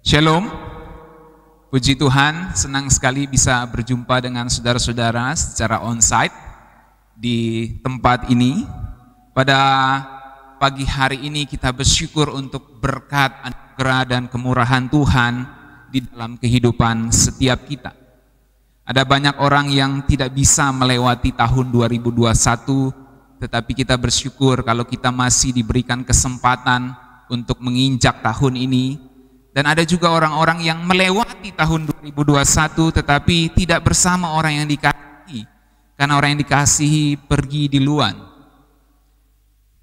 Shalom, puji Tuhan, senang sekali bisa berjumpa dengan saudara-saudara secara onsite di tempat ini. Pada pagi hari ini kita bersyukur untuk berkat, anugerah dan kemurahan Tuhan di dalam kehidupan setiap kita. Ada banyak orang yang tidak bisa melewati tahun 2021, tetapi kita bersyukur kalau kita masih diberikan kesempatan untuk menginjak tahun ini. Dan ada juga orang-orang yang melewati tahun 2021 tetapi tidak bersama orang yang dikasihi, karena orang yang dikasihi pergi duluan.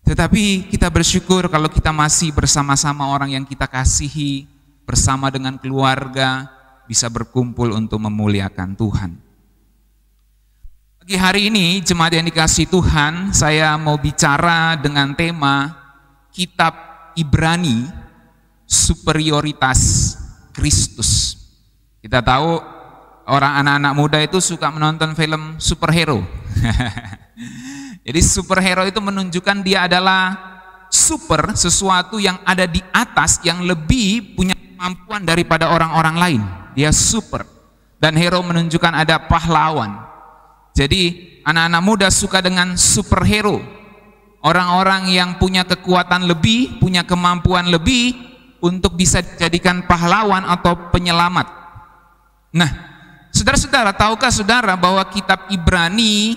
Tetapi kita bersyukur kalau kita masih bersama-sama orang yang kita kasihi, bersama dengan keluarga, bisa berkumpul untuk memuliakan Tuhan. Pagi hari ini, jemaat yang dikasihi Tuhan, saya mau bicara dengan tema Kitab Ibrani, superioritas Kristus. Kita tahu orang anak-anak muda itu suka menonton film superhero. Jadi superhero itu menunjukkan dia adalah super, sesuatu yang ada di atas, yang lebih punya kemampuan daripada orang-orang lain. Dia super. Dan hero menunjukkan ada pahlawan. Jadi anak-anak muda suka dengan superhero. Orang-orang yang punya kekuatan lebih, punya kemampuan lebih, untuk bisa dijadikan pahlawan atau penyelamat. Nah, saudara-saudara, tahukah saudara bahwa kitab Ibrani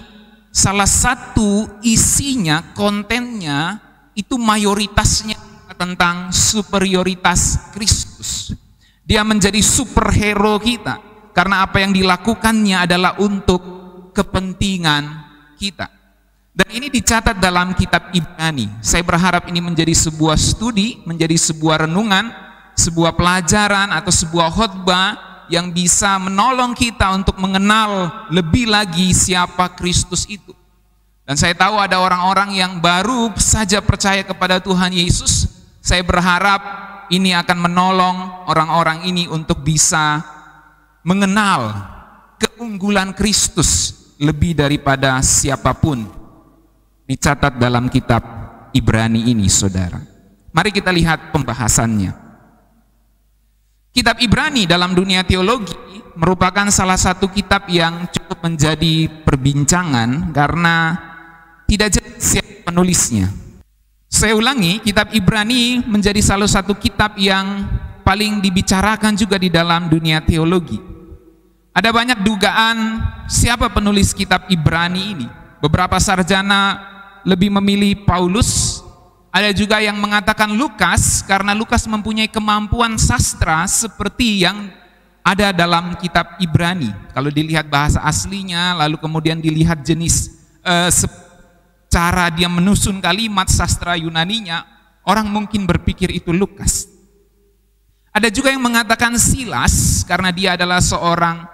salah satu isinya, kontennya itu mayoritasnya tentang superioritas Kristus. Dia menjadi superhero kita karena apa yang dilakukannya adalah untuk kepentingan kita. Dan ini dicatat dalam kitab Ibrani. Saya berharap ini menjadi sebuah studi, menjadi sebuah renungan, sebuah pelajaran atau sebuah khotbah yang bisa menolong kita untuk mengenal lebih lagi siapa Kristus itu. Dan saya tahu ada orang-orang yang baru saja percaya kepada Tuhan Yesus. Saya berharap ini akan menolong orang-orang ini untuk bisa mengenal keunggulan Kristus lebih daripada siapapun. Dicatat dalam kitab Ibrani ini, saudara. Mari kita lihat pembahasannya. Kitab Ibrani dalam dunia teologi merupakan salah satu kitab yang cukup menjadi perbincangan karena tidak jelas siapa penulisnya. Saya ulangi, kitab Ibrani menjadi salah satu kitab yang paling dibicarakan juga di dalam dunia teologi. Ada banyak dugaan siapa penulis kitab Ibrani ini. Beberapa sarjana lebih memilih Paulus, ada juga yang mengatakan Lukas karena Lukas mempunyai kemampuan sastra seperti yang ada dalam kitab Ibrani. Kalau dilihat bahasa aslinya, lalu kemudian dilihat jenis cara dia menyusun kalimat sastra Yunaninya, orang mungkin berpikir itu Lukas. Ada juga yang mengatakan Silas karena dia adalah seorang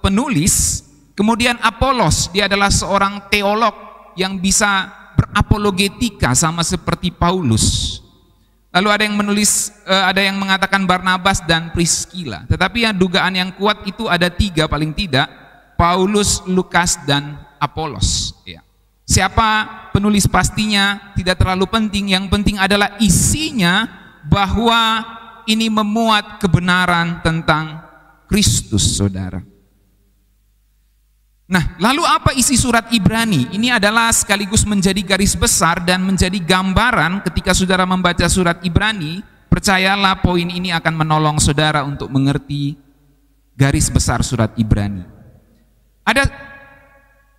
penulis. Kemudian Apolos, dia adalah seorang teolog yang bisa berapologetika sama seperti Paulus. Lalu ada yang mengatakan Barnabas dan Priscilla. Tetapi yang dugaan yang kuat itu ada 3 paling tidak, Paulus, Lukas dan Apolos. Ya. Siapa penulis pastinya tidak terlalu penting. Yang penting adalah isinya, bahwa ini memuat kebenaran tentang Kristus, saudara. Nah, lalu apa isi surat Ibrani? Ini adalah sekaligus menjadi garis besar dan menjadi gambaran ketika saudara membaca surat Ibrani. Percayalah, poin ini akan menolong saudara untuk mengerti garis besar surat Ibrani. Ada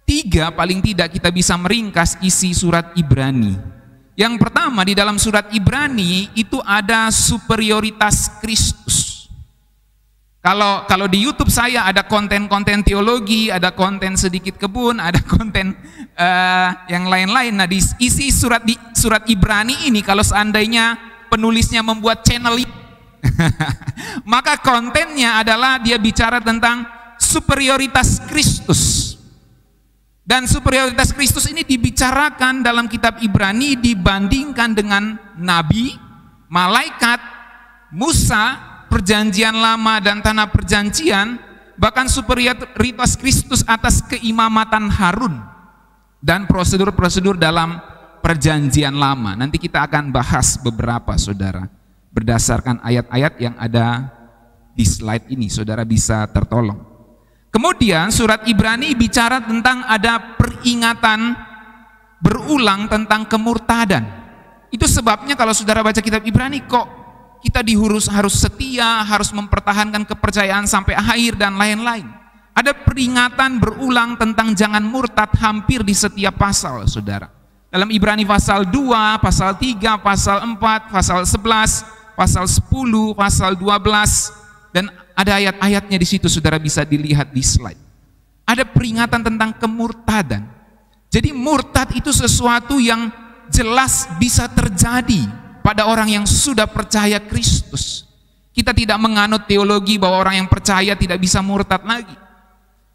3 paling tidak kita bisa meringkas isi surat Ibrani. Yang pertama, di dalam surat Ibrani itu ada superioritas Kristus. Kalau di YouTube saya ada konten-konten teologi, ada konten sedikit kebun, ada konten yang lain-lain. Nah, di isi surat Ibrani ini, kalau seandainya penulisnya membuat channel maka kontennya adalah dia bicara tentang superioritas Kristus. Dan superioritas Kristus ini dibicarakan dalam kitab Ibrani dibandingkan dengan nabi, malaikat, Musa, Perjanjian Lama dan Tanah Perjanjian, bahkan superioritas Kristus atas keimamatan Harun dan prosedur-prosedur dalam Perjanjian Lama. Nanti kita akan bahas beberapa, saudara, berdasarkan ayat-ayat yang ada di slide ini, saudara bisa tertolong. Kemudian surat Ibrani bicara tentang ada peringatan berulang tentang kemurtadan. Itu sebabnya kalau saudara baca kitab Ibrani, kok kita harus setia, harus mempertahankan kepercayaan sampai akhir dan lain-lain. Ada peringatan berulang tentang jangan murtad hampir di setiap pasal, saudara. Dalam Ibrani pasal 2, pasal 3, pasal 4, pasal 11, pasal 10, pasal 12, dan ada ayat-ayatnya di situ, saudara bisa dilihat di slide. Ada peringatan tentang kemurtadan. Jadi murtad itu sesuatu yang jelas bisa terjadi pada orang yang sudah percaya Kristus. Kita tidak menganut teologi bahwa orang yang percaya tidak bisa murtad lagi.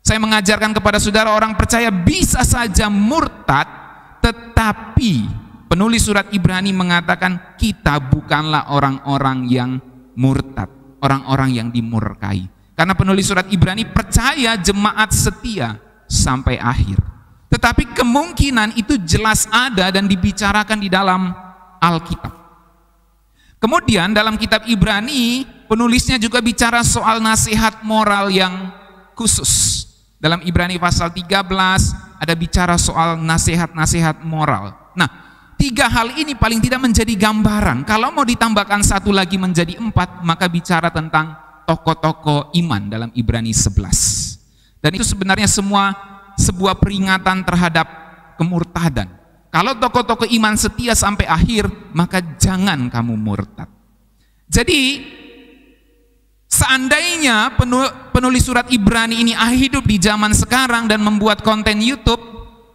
Saya mengajarkan kepada saudara, orang percaya bisa saja murtad, tetapi penulis surat Ibrani mengatakan kita bukanlah orang-orang yang murtad, orang-orang yang dimurkai. Karena penulis surat Ibrani percaya jemaat setia sampai akhir. Tetapi kemungkinan itu jelas ada dan dibicarakan di dalam Alkitab. Kemudian dalam kitab Ibrani, penulisnya juga bicara soal nasihat moral yang khusus. Dalam Ibrani pasal 13 ada bicara soal nasihat-nasihat moral. Nah, 3 hal ini paling tidak menjadi gambaran. Kalau mau ditambahkan satu lagi menjadi 4, maka bicara tentang tokoh-tokoh iman dalam Ibrani 11. Dan itu sebenarnya semua sebuah peringatan terhadap kemurtadan. Kalau tokoh-tokoh iman setia sampai akhir, maka jangan kamu murtad. Jadi, seandainya penulis surat Ibrani ini hidup di zaman sekarang dan membuat konten YouTube,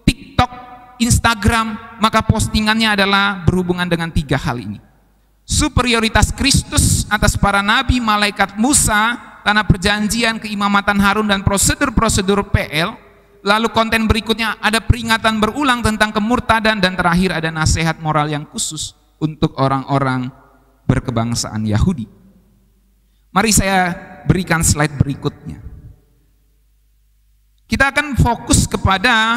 TikTok, Instagram, maka postingannya adalah berhubungan dengan 3 hal ini. Superioritas Kristus atas para nabi, malaikat Musa, tanah perjanjian, keimamatan Harun, dan prosedur-prosedur PL. Lalu konten berikutnya ada peringatan berulang tentang kemurtadan, dan terakhir ada nasihat moral yang khusus untuk orang-orang berkebangsaan Yahudi. Mari saya berikan slide berikutnya. Kita akan fokus kepada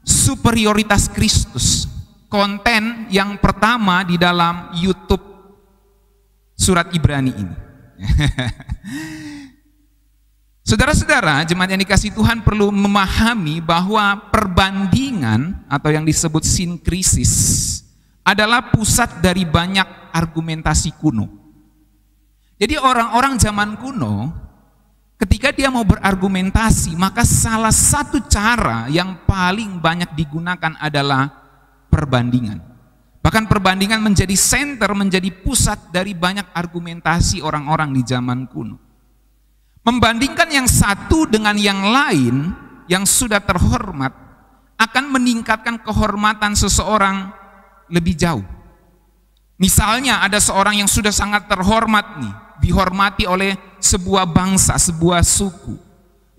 superioritas Kristus. Konten yang pertama di dalam YouTube surat Ibrani ini. Saudara-saudara, jemaat yang dikasihi Tuhan perlu memahami bahwa perbandingan atau yang disebut sinkrisis adalah pusat dari banyak argumentasi kuno. Jadi orang-orang zaman kuno ketika dia mau berargumentasi, maka salah satu cara yang paling banyak digunakan adalah perbandingan. Bahkan perbandingan menjadi center, menjadi pusat dari banyak argumentasi orang-orang di zaman kuno. Membandingkan yang satu dengan yang lain yang sudah terhormat akan meningkatkan kehormatan seseorang lebih jauh. Misalnya ada seorang yang sudah sangat terhormat nih, dihormati oleh sebuah bangsa, sebuah suku.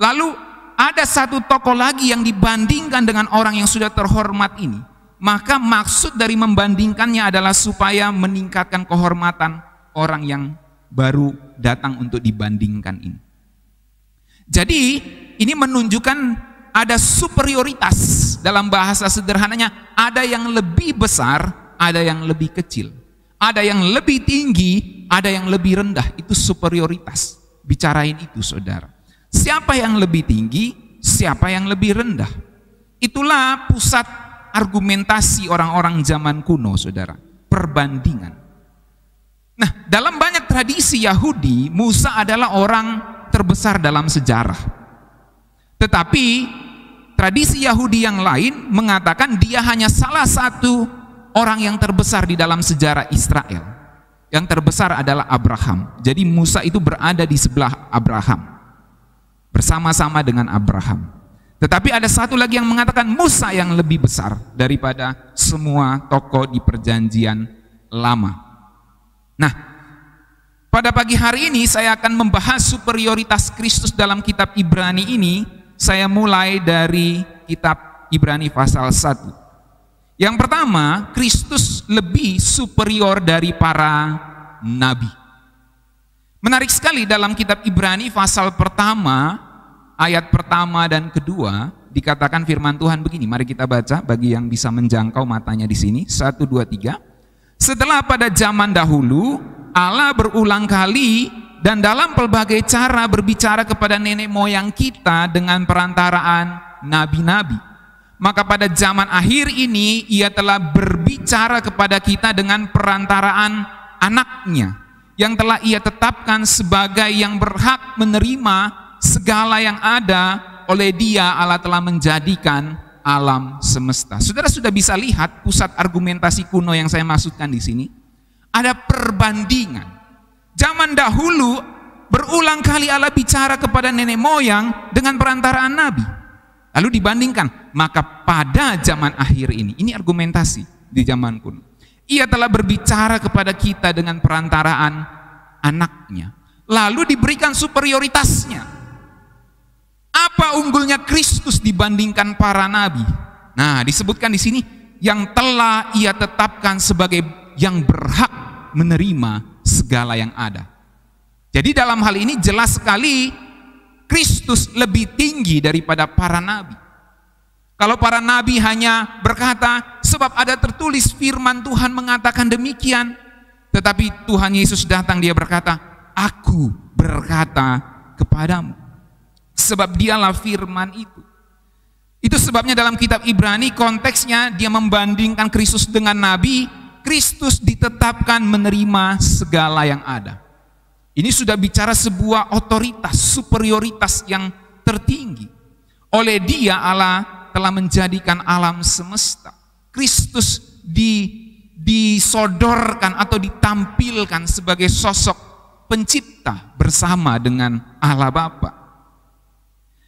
Lalu ada satu tokoh lagi yang dibandingkan dengan orang yang sudah terhormat ini. Maka maksud dari membandingkannya adalah supaya meningkatkan kehormatan orang yang baru datang untuk dibandingkan ini. Jadi ini menunjukkan ada superioritas. Dalam bahasa sederhananya, ada yang lebih besar, ada yang lebih kecil, ada yang lebih tinggi, ada yang lebih rendah. Itu superioritas. Bicarain itu, saudara. Siapa yang lebih tinggi, siapa yang lebih rendah. Itulah pusat argumentasi orang-orang zaman kuno, saudara. Perbandingan. Nah, dalam banyak tradisi Yahudi, Musa adalah orang terbesar dalam sejarah. Tetapi tradisi Yahudi yang lain mengatakan dia hanya salah satu orang yang terbesar di dalam sejarah Israel. Yang terbesar adalah Abraham. Jadi Musa itu berada di sebelah Abraham, bersama-sama dengan Abraham. Tetapi ada satu lagi yang mengatakan Musa yang lebih besar daripada semua tokoh di perjanjian lama. Nah, pada pagi hari ini saya akan membahas superioritas Kristus dalam kitab Ibrani ini. Saya mulai dari kitab Ibrani pasal 1. Yang pertama, Kristus lebih superior dari para nabi. Menarik sekali dalam kitab Ibrani pasal pertama, ayat pertama dan kedua, dikatakan firman Tuhan begini. Mari kita baca bagi yang bisa menjangkau matanya di sini. 1, 2, 3. Setelah pada zaman dahulu Allah berulang kali dan dalam pelbagai cara berbicara kepada nenek moyang kita dengan perantaraan nabi-nabi. Maka pada zaman akhir ini ia telah berbicara kepada kita dengan perantaraan anaknya, yang telah ia tetapkan sebagai yang berhak menerima segala yang ada. Oleh dia Allah telah menjadikan alam semesta. Saudara sudah bisa lihat pusat argumentasi kuno yang saya maksudkan di sini. Ada perbandingan. Zaman dahulu berulang kali Allah bicara kepada nenek moyang dengan perantaraan nabi. Lalu dibandingkan, maka pada zaman akhir ini argumentasi di zaman kuno. Ia telah berbicara kepada kita dengan perantaraan anaknya. Lalu diberikan superioritasnya. Apa unggulnya Kristus dibandingkan para nabi? Nah, disebutkan di sini yang telah ia tetapkan sebagai yang berhak menerima segala yang ada. Jadi dalam hal ini jelas sekali Kristus lebih tinggi daripada para nabi. Kalau para nabi hanya berkata, sebab ada tertulis firman Tuhan mengatakan demikian, tetapi Tuhan Yesus datang, dia berkata, aku berkata kepadamu, sebab dialah firman itu. Itu sebabnya dalam kitab Ibrani konteksnya dia membandingkan Kristus dengan nabi. Kristus ditetapkan menerima segala yang ada. Ini sudah bicara sebuah otoritas, superioritas yang tertinggi. Oleh dia Allah telah menjadikan alam semesta. Kristus disodorkan atau ditampilkan sebagai sosok pencipta bersama dengan Allah Bapa.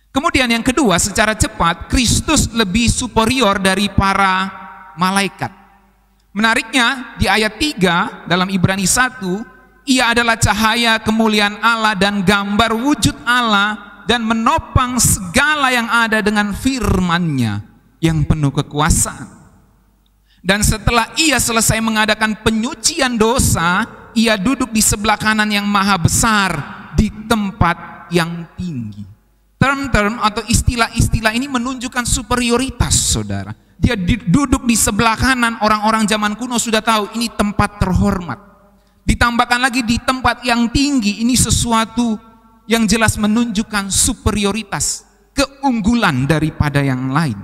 Kemudian yang kedua, secara cepat, Kristus lebih superior dari para malaikat. Menariknya di ayat 3 dalam Ibrani 1, ia adalah cahaya kemuliaan Allah dan gambar wujud Allah dan menopang segala yang ada dengan firman-Nya yang penuh kekuasaan. Dan setelah ia selesai mengadakan penyucian dosa, ia duduk di sebelah kanan yang maha besar di tempat yang tinggi. Term-term atau istilah-istilah ini menunjukkan superioritas, saudara. Dia duduk di sebelah kanan, orang-orang zaman kuno sudah tahu ini tempat terhormat. Ditambahkan lagi di tempat yang tinggi, ini sesuatu yang jelas menunjukkan superioritas, keunggulan daripada yang lain.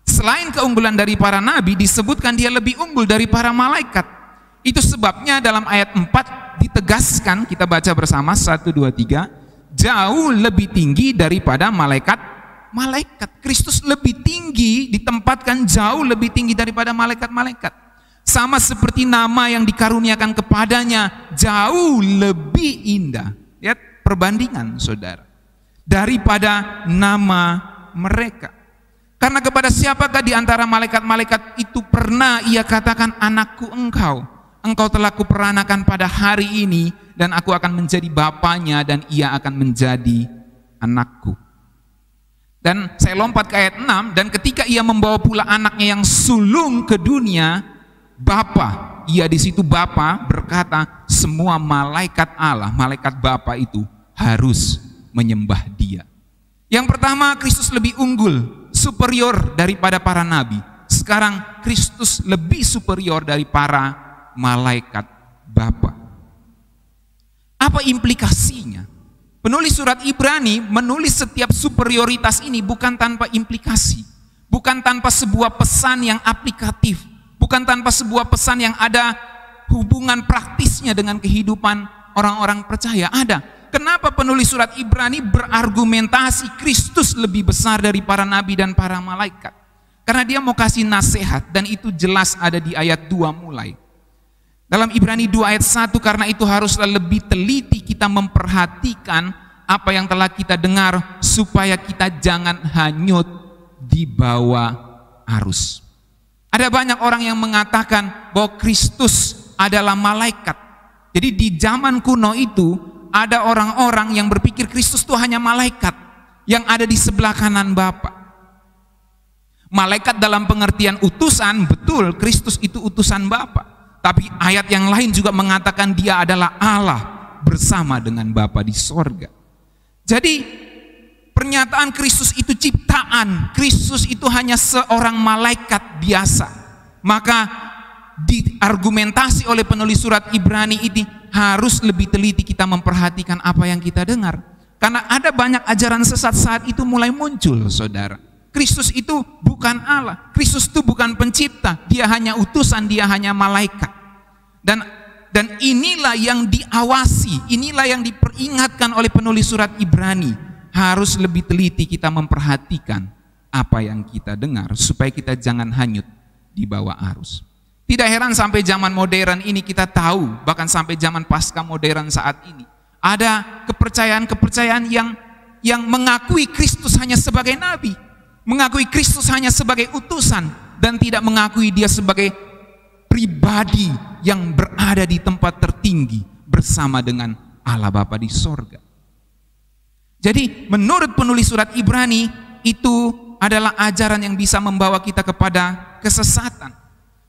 Selain keunggulan dari para nabi, disebutkan dia lebih unggul dari para malaikat. Itu sebabnya dalam ayat 4 ditegaskan, kita baca bersama 1, 2, 3, jauh lebih tinggi daripada malaikat. Kristus lebih tinggi, ditempatkan jauh lebih tinggi daripada malaikat-malaikat. Sama seperti nama yang dikaruniakan kepadanya jauh lebih indah. Lihat perbandingan, saudara, daripada nama mereka. Karena kepada siapakah di antara malaikat-malaikat itu pernah ia katakan, anakku engkau telah kuperanakan pada hari ini, dan aku akan menjadi bapanya dan ia akan menjadi anakku. Dan saya lompat ke ayat 6, dan ketika ia membawa pula anaknya yang sulung ke dunia, Bapa, ia di situ Bapa berkata, semua malaikat Allah, malaikat Bapa itu harus menyembah dia. Yang pertama, Kristus lebih unggul, superior daripada para nabi. Sekarang Kristus lebih superior dari para malaikat Bapa. Apa implikasinya? Penulis surat Ibrani menulis setiap superioritas ini bukan tanpa implikasi, bukan tanpa sebuah pesan yang aplikatif, bukan tanpa sebuah pesan yang ada hubungan praktisnya dengan kehidupan orang-orang percaya. Ada. Kenapa penulis surat Ibrani berargumentasi Kristus lebih besar dari para nabi dan para malaikat? Karena dia mau kasih nasihat, dan itu jelas ada di ayat 2 mulai. Dalam Ibrani 2 ayat 1, karena itu haruslah lebih teliti kita memperhatikan apa yang telah kita dengar, supaya kita jangan hanyut di bawah arus. Ada banyak orang yang mengatakan bahwa Kristus adalah malaikat. Jadi di zaman kuno itu ada orang-orang yang berpikir Kristus itu hanya malaikat yang ada di sebelah kanan Bapa. Malaikat dalam pengertian utusan, betul, Kristus itu utusan Bapa. Tapi ayat yang lain juga mengatakan dia adalah Allah bersama dengan Bapa di sorga. Jadi pernyataan Kristus itu ciptaan, Kristus itu hanya seorang malaikat biasa. Maka diargumentasi oleh penulis surat Ibrani ini, harus lebih teliti kita memperhatikan apa yang kita dengar. Karena ada banyak ajaran sesat saat itu mulai muncul, saudara. Kristus itu bukan Allah, Kristus itu bukan pencipta, dia hanya utusan, dia hanya malaikat. Dan inilah yang diawasi, inilah yang diperingatkan oleh penulis surat Ibrani. Harus lebih teliti kita memperhatikan apa yang kita dengar, supaya kita jangan hanyut di bawah arus. Tidak heran sampai zaman modern ini kita tahu, bahkan sampai zaman pasca modern saat ini, ada kepercayaan-kepercayaan yang mengakui Kristus hanya sebagai nabi, mengakui Kristus hanya sebagai utusan, dan tidak mengakui dia sebagai pribadi yang berada di tempat tertinggi bersama dengan Allah Bapa di sorga. Jadi menurut penulis surat Ibrani, itu adalah ajaran yang bisa membawa kita kepada kesesatan.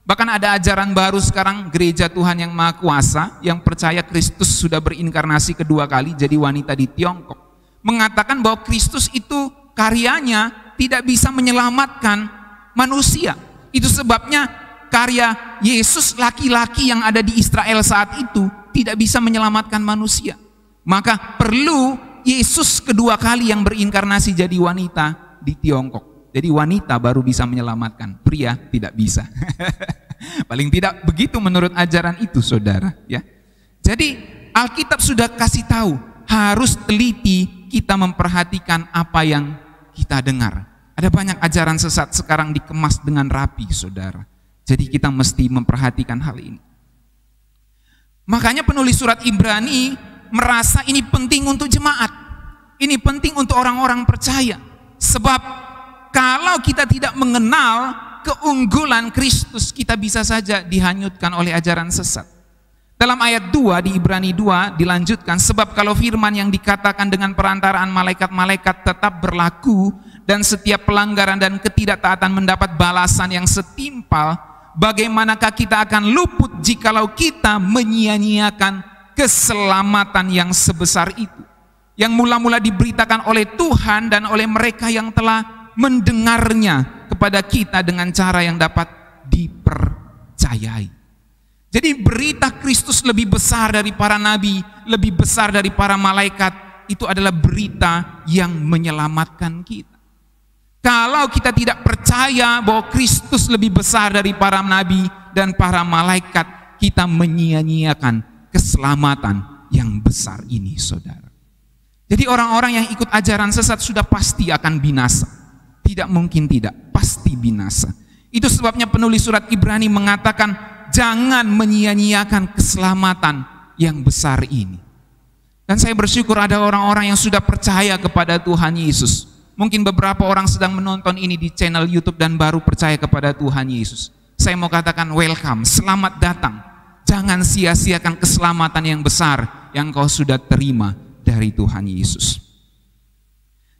Bahkan ada ajaran baru sekarang, gereja Tuhan yang Maha Kuasa, yang percaya Kristus sudah berinkarnasi kedua kali jadi wanita di Tiongkok, mengatakan bahwa Kristus itu karyanya tidak bisa menyelamatkan manusia. Itu sebabnya karya Yesus laki-laki yang ada di Israel saat itu tidak bisa menyelamatkan manusia. Maka perlu Yesus kedua kali yang berinkarnasi jadi wanita di Tiongkok. Jadi wanita baru bisa menyelamatkan, pria tidak bisa. Paling tidak begitu menurut ajaran itu, saudara. Ya. Jadi Alkitab sudah kasih tahu, harus teliti kita memperhatikan apa yang kita dengar. Ada banyak ajaran sesat sekarang dikemas dengan rapi, saudara. Jadi kita mesti memperhatikan hal ini. Makanya penulis surat Ibrani merasa ini penting untuk jemaat. Ini penting untuk orang-orang percaya. Sebab kalau kita tidak mengenal keunggulan Kristus, kita bisa saja dihanyutkan oleh ajaran sesat. Dalam ayat 2 di Ibrani 2 dilanjutkan, sebab kalau firman yang dikatakan dengan perantaraan malaikat-malaikat tetap berlaku, dan setiap pelanggaran dan ketidaktaatan mendapat balasan yang setimpal, bagaimanakah kita akan luput jikalau kita menyia-nyiakan keselamatan yang sebesar itu, yang mula-mula diberitakan oleh Tuhan dan oleh mereka yang telah mendengarnya kepada kita dengan cara yang dapat dipercayai. Jadi berita Kristus lebih besar dari para nabi, lebih besar dari para malaikat, itu adalah berita yang menyelamatkan kita. Kalau kita tidak percaya bahwa Kristus lebih besar dari para nabi dan para malaikat, kita menyia-nyiakan keselamatan yang besar ini, saudara. Jadi orang-orang yang ikut ajaran sesat sudah pasti akan binasa. Tidak mungkin tidak, pasti binasa. Itu sebabnya penulis surat Ibrani mengatakan, jangan menyia-nyiakan keselamatan yang besar ini. Dan saya bersyukur ada orang-orang yang sudah percaya kepada Tuhan Yesus. Mungkin beberapa orang sedang menonton ini di channel YouTube dan baru percaya kepada Tuhan Yesus. Saya mau katakan welcome, selamat datang. Jangan sia-siakan keselamatan yang besar yang kau sudah terima dari Tuhan Yesus.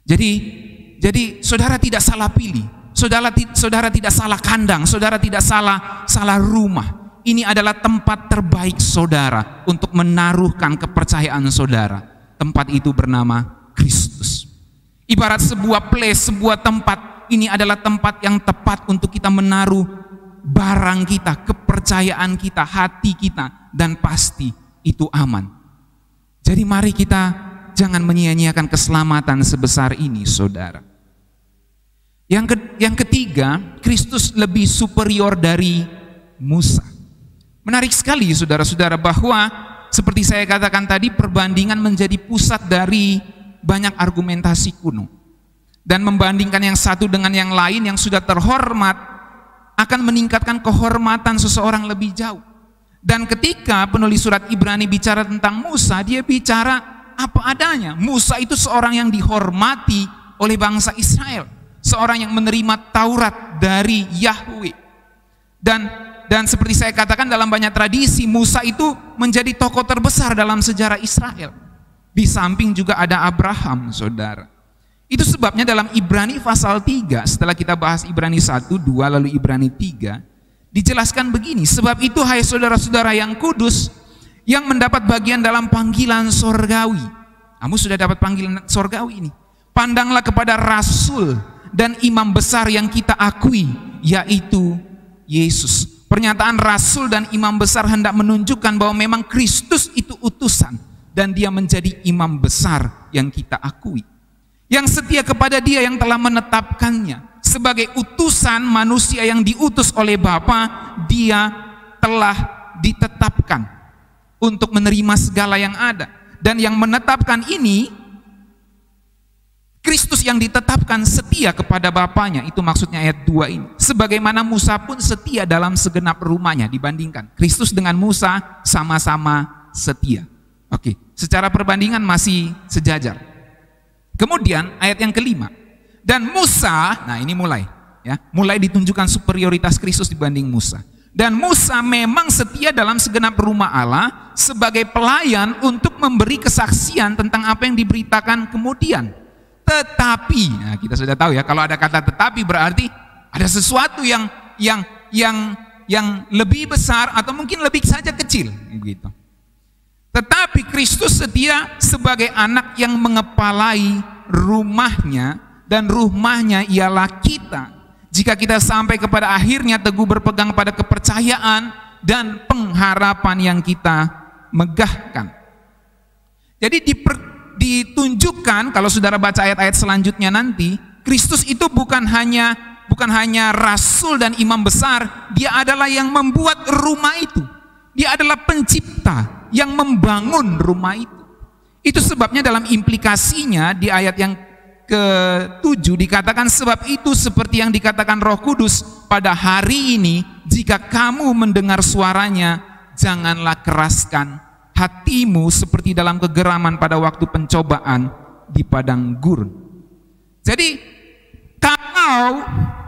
Jadi saudara tidak salah pilih, saudara tidak salah kandang, saudara tidak salah rumah. Ini adalah tempat terbaik saudara untuk menaruhkan kepercayaan saudara. Tempat itu bernama Kristus. Ibarat sebuah place, sebuah tempat, ini adalah tempat yang tepat untuk kita menaruh barang kita, kepercayaan kita, hati kita, dan pasti itu aman. Jadi mari kita jangan menyia-nyiakan keselamatan sebesar ini, saudara. Yang ketiga, Kristus lebih superior dari Musa. Menarik sekali saudara-saudara bahwa seperti saya katakan tadi, perbandingan menjadi pusat dari banyak argumentasi kuno. Dan membandingkan yang satu dengan yang lain yang sudah terhormat akan meningkatkan kehormatan seseorang lebih jauh. Dan ketika penulis surat Ibrani bicara tentang Musa, dia bicara apa adanya. Musa itu seorang yang dihormati oleh bangsa Israel, seorang yang menerima Taurat dari Yahweh. Dan seperti saya katakan dalam banyak tradisi, Musa itu menjadi tokoh terbesar dalam sejarah Israel. Di samping juga ada Abraham, saudara. Itu sebabnya dalam Ibrani pasal 3, setelah kita bahas Ibrani 1, 2, lalu Ibrani 3, dijelaskan begini, sebab itu hai saudara-saudara yang kudus, yang mendapat bagian dalam panggilan sorgawi. Kamu sudah dapat panggilan sorgawi ini. Pandanglah kepada rasul dan imam besar yang kita akui, yaitu Yesus. Pernyataan rasul dan imam besar hendak menunjukkan bahwa memang Kristus itu utusan dan dia menjadi imam besar yang kita akui. Yang setia kepada dia yang telah menetapkannya. Sebagai utusan manusia yang diutus oleh Bapa, dia telah ditetapkan untuk menerima segala yang ada. Dan yang menetapkan ini, Kristus yang ditetapkan setia kepada Bapaknya, itu maksudnya ayat 2 ini. Sebagaimana Musa pun setia dalam segenap rumahnya, dibandingkan Kristus dengan Musa sama-sama setia. Oke, secara perbandingan masih sejajar. Kemudian ayat yang kelima, dan Musa, nah ini mulai ditunjukkan superioritas Kristus dibanding Musa. Dan Musa memang setia dalam segenap rumah Allah sebagai pelayan untuk memberi kesaksian tentang apa yang diberitakan kemudian. Tetapi, nah kita sudah tahu ya, kalau ada kata tetapi berarti ada sesuatu yang lebih besar atau mungkin lebih saja kecil, gitu. Tetapi Kristus setia sebagai anak yang mengepalai rumahnya, dan rumahnya ialah kita. Jika kita sampai kepada akhirnya teguh berpegang pada kepercayaan dan pengharapan yang kita megahkan. Jadi ditunjukkan, kalau saudara baca ayat-ayat selanjutnya nanti, Kristus itu bukan hanya rasul dan imam besar, dia adalah yang membuat rumah itu. Dia adalah pencipta yang membangun rumah itu. Itu sebabnya dalam implikasinya di ayat yang ke-7 dikatakan, sebab itu seperti yang dikatakan Roh Kudus, pada hari ini jika kamu mendengar suaranya, janganlah keraskan hatimu seperti dalam kegeraman pada waktu pencobaan di padang gurun. Jadi kalau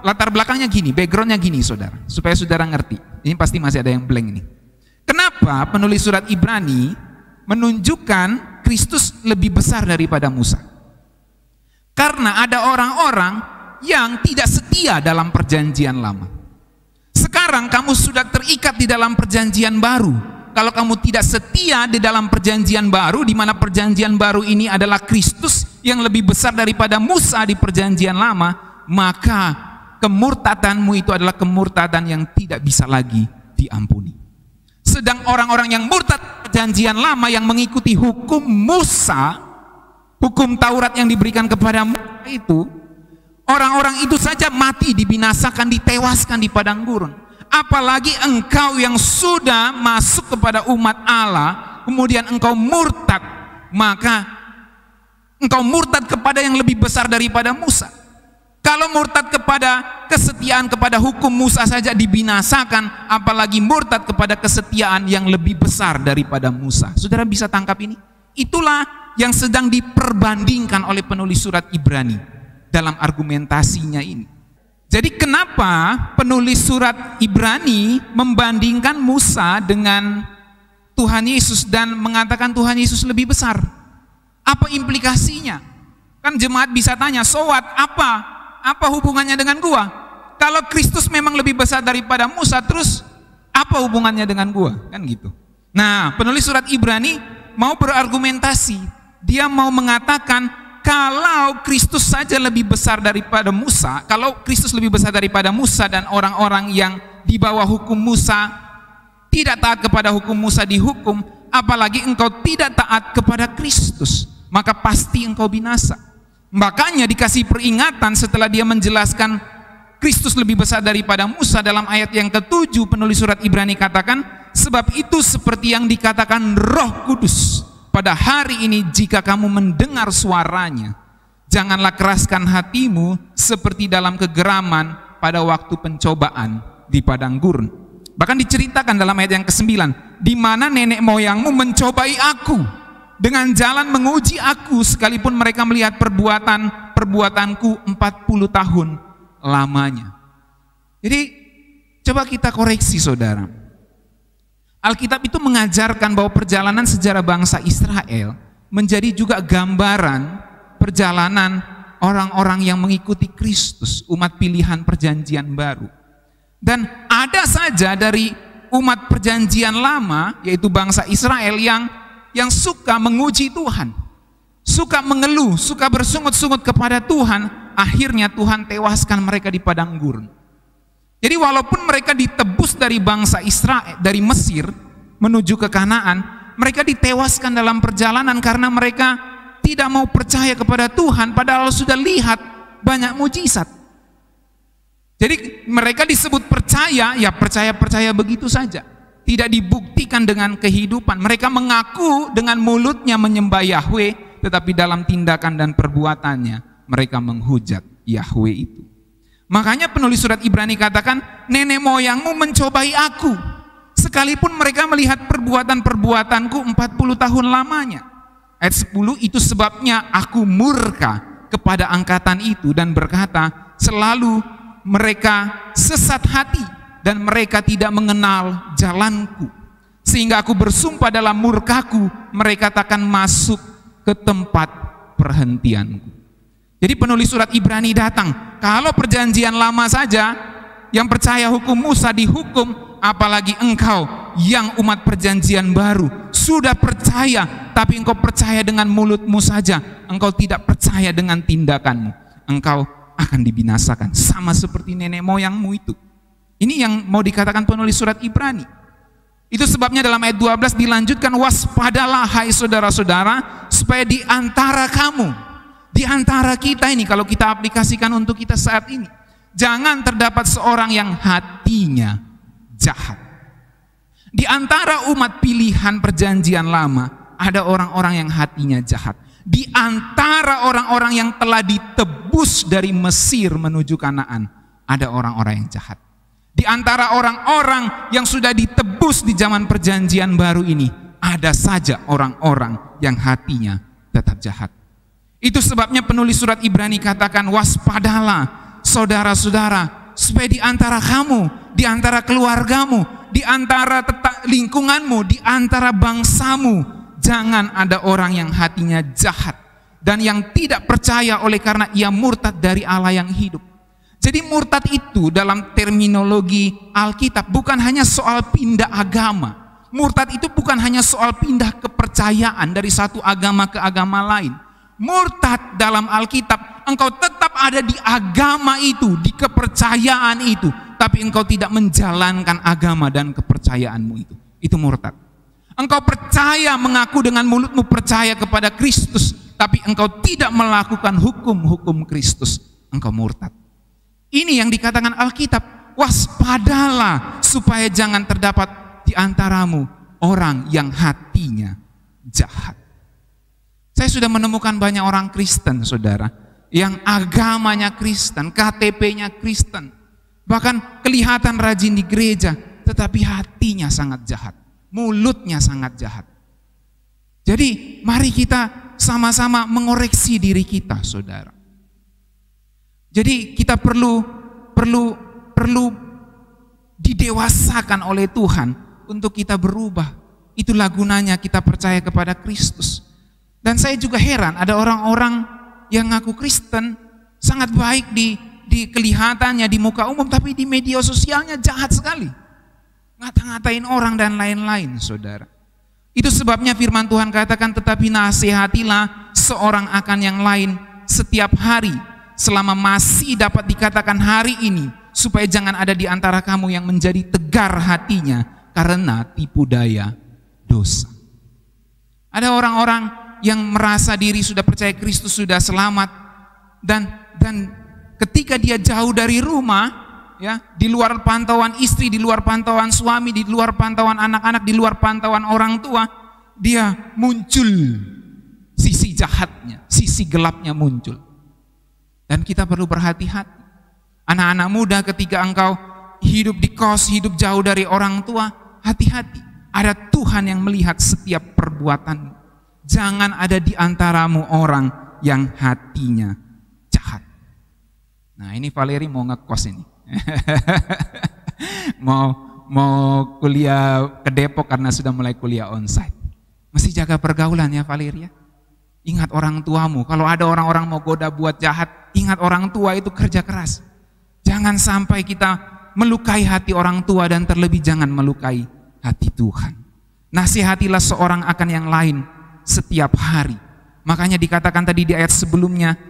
latar belakangnya gini, backgroundnya gini saudara, supaya saudara ngerti. Ini pasti masih ada yang blank ini. Kenapa penulis surat Ibrani menunjukkan Kristus lebih besar daripada Musa? Karena ada orang-orang yang tidak setia dalam perjanjian lama. Sekarang kamu sudah terikat di dalam perjanjian baru. Kalau kamu tidak setia di dalam perjanjian baru, di mana perjanjian baru ini adalah Kristus yang lebih besar daripada Musa di perjanjian lama, maka kemurtadanmu itu adalah kemurtadan yang tidak bisa lagi diampuni. Sedang orang-orang yang murtad perjanjian lama yang mengikuti hukum Musa, hukum Taurat yang diberikan kepada Musa itu, orang-orang itu saja mati, dibinasakan, ditewaskan di padang gurun. Apalagi engkau yang sudah masuk kepada umat Allah, kemudian engkau murtad, maka engkau murtad kepada yang lebih besar daripada Musa. Kalau murtad kepada kesetiaan kepada hukum Musa saja dibinasakan, apalagi murtad kepada kesetiaan yang lebih besar daripada Musa. Saudara bisa tangkap ini? Itulah yang sedang diperbandingkan oleh penulis surat Ibrani dalam argumentasinya ini. Jadi kenapa penulis surat Ibrani membandingkan Musa dengan Tuhan Yesus dan mengatakan Tuhan Yesus lebih besar? Apa implikasinya? Kan jemaat bisa tanya, so what? Apa hubungannya dengan gua? Kalau Kristus memang lebih besar daripada Musa, terus apa hubungannya dengan gua? Kan gitu. Nah, penulis surat Ibrani mau berargumentasi. Dia mau mengatakan kalau Kristus saja lebih besar daripada Musa, kalau Kristus lebih besar daripada Musa dan orang-orang yang di bawah hukum Musa tidak taat kepada hukum Musa dihukum, apalagi engkau tidak taat kepada Kristus, maka pasti engkau binasa. Makanya dikasih peringatan setelah dia menjelaskan Kristus lebih besar daripada Musa. Dalam ayat yang ke-7 penulis surat Ibrani katakan, sebab itu seperti yang dikatakan Roh Kudus, pada hari ini jika kamu mendengar suaranya, janganlah keraskan hatimu seperti dalam kegeraman pada waktu pencobaan di padang gurun. Bahkan diceritakan dalam ayat yang ke-9, di mana nenek moyangmu mencobai aku, dengan jalan menguji aku, sekalipun mereka melihat perbuatanku 40 tahun lamanya. Jadi coba kita koreksi saudara. Alkitab itu mengajarkan bahwa perjalanan sejarah bangsa Israel menjadi juga gambaran perjalanan orang-orang yang mengikuti Kristus, umat pilihan perjanjian baru. Dan ada saja dari umat perjanjian lama, yaitu bangsa Israel yang suka menguji Tuhan, suka mengeluh, suka bersungut-sungut kepada Tuhan, akhirnya Tuhan tewaskan mereka di padang gurun. Jadi walaupun mereka ditebus dari bangsa Israel, dari Mesir menuju ke Kanaan, mereka ditewaskan dalam perjalanan karena mereka tidak mau percaya kepada Tuhan, padahal sudah lihat banyak mujizat. Jadi mereka disebut percaya, ya percaya-percaya begitu saja. Tidak dibuktikan dengan kehidupan. Mereka mengaku dengan mulutnya menyembah Yahweh, tetapi dalam tindakan dan perbuatannya mereka menghujat Yahweh itu. Makanya penulis surat Ibrani katakan, nenek moyangmu mencobai aku, sekalipun mereka melihat perbuatan-perbuatanku 40 tahun lamanya. Ayat 10, itu sebabnya aku murka kepada angkatan itu dan berkata, selalu mereka sesat hati dan mereka tidak mengenal jalanku. Sehingga aku bersumpah dalam murkaku, mereka takkan masuk ke tempat perhentianku. Jadi penulis surat Ibrani datang, kalau perjanjian lama saja yang percaya hukum Musa dihukum, apalagi engkau yang umat perjanjian baru sudah percaya, tapi engkau percaya dengan mulutmu saja, engkau tidak percaya dengan tindakanmu, engkau akan dibinasakan sama seperti nenek moyangmu itu. Ini yang mau dikatakan penulis surat Ibrani. Itu sebabnya dalam ayat 12 dilanjutkan, waspadalah hai saudara-saudara, supaya di antara kamu, di antara kita ini, kalau kita aplikasikan untuk kita saat ini, jangan terdapat seorang yang hatinya jahat. Di antara umat pilihan perjanjian lama, ada orang-orang yang hatinya jahat. Di antara orang-orang yang telah ditebus dari Mesir menuju Kanaan, ada orang-orang yang jahat. Di antara orang-orang yang sudah ditebus di zaman perjanjian baru ini, ada saja orang-orang yang hatinya tetap jahat. Itu sebabnya penulis surat Ibrani katakan, waspadalah saudara-saudara, supaya di antara kamu, di antara keluargamu, di antara lingkunganmu, di antara bangsamu, jangan ada orang yang hatinya jahat dan yang tidak percaya oleh karena ia murtad dari Allah yang hidup. Jadi murtad itu dalam terminologi Alkitab bukan hanya soal pindah agama. Murtad itu bukan hanya soal pindah kepercayaan dari satu agama ke agama lain. Murtad dalam Alkitab, engkau tetap ada di agama itu, di kepercayaan itu, tapi engkau tidak menjalankan agama dan kepercayaanmu itu. Itu murtad. Engkau percaya, mengaku dengan mulutmu percaya kepada Kristus, tapi engkau tidak melakukan hukum-hukum Kristus. Engkau murtad. Ini yang dikatakan Alkitab, waspadalah supaya jangan terdapat di antaramu orang yang hatinya jahat. Saya sudah menemukan banyak orang Kristen, saudara, yang agamanya Kristen, KTP-nya Kristen, bahkan kelihatan rajin di gereja, tetapi hatinya sangat jahat, mulutnya sangat jahat. Jadi mari kita sama-sama mengoreksi diri kita, saudara. Jadi kita perlu didewasakan oleh Tuhan untuk kita berubah. Itulah gunanya kita percaya kepada Kristus. Dan saya juga heran, ada orang-orang yang ngaku Kristen, sangat baik di kelihatannya di muka umum, tapi di media sosialnya jahat sekali. Ngata-ngatain orang dan lain-lain, saudara. Itu sebabnya firman Tuhan katakan, tetapi nasihatilah seorang akan yang lain setiap hari, selama masih dapat dikatakan hari ini, supaya jangan ada di antara kamu yang menjadi tegar hatinya karena tipu daya dosa. Ada orang-orang yang merasa diri sudah percaya Kristus, sudah selamat, dan ketika dia jauh dari rumah, ya, di luar pantauan istri, di luar pantauan suami, di luar pantauan anak-anak, di luar pantauan orang tua, dia muncul sisi jahatnya, sisi gelapnya muncul. Dan kita perlu berhati-hati. Anak-anak muda, ketika engkau hidup di kos, hidup jauh dari orang tua, hati-hati. Ada Tuhan yang melihat setiap perbuatanmu. Jangan ada di antaramu orang yang hatinya jahat. Nah, ini Valeri mau ngekos ini. mau kuliah ke Depok karena sudah mulai kuliah onsite. Mesti jaga pergaulan ya Valeri ya. Ingat orang tuamu. Kalau ada orang-orang mau goda buat jahat, ingat orang tua itu kerja keras. Jangan sampai kita melukai hati orang tua dan terlebih jangan melukai hati Tuhan. Nasihatilah seorang akan yang lain setiap hari. Makanya dikatakan tadi di ayat sebelumnya,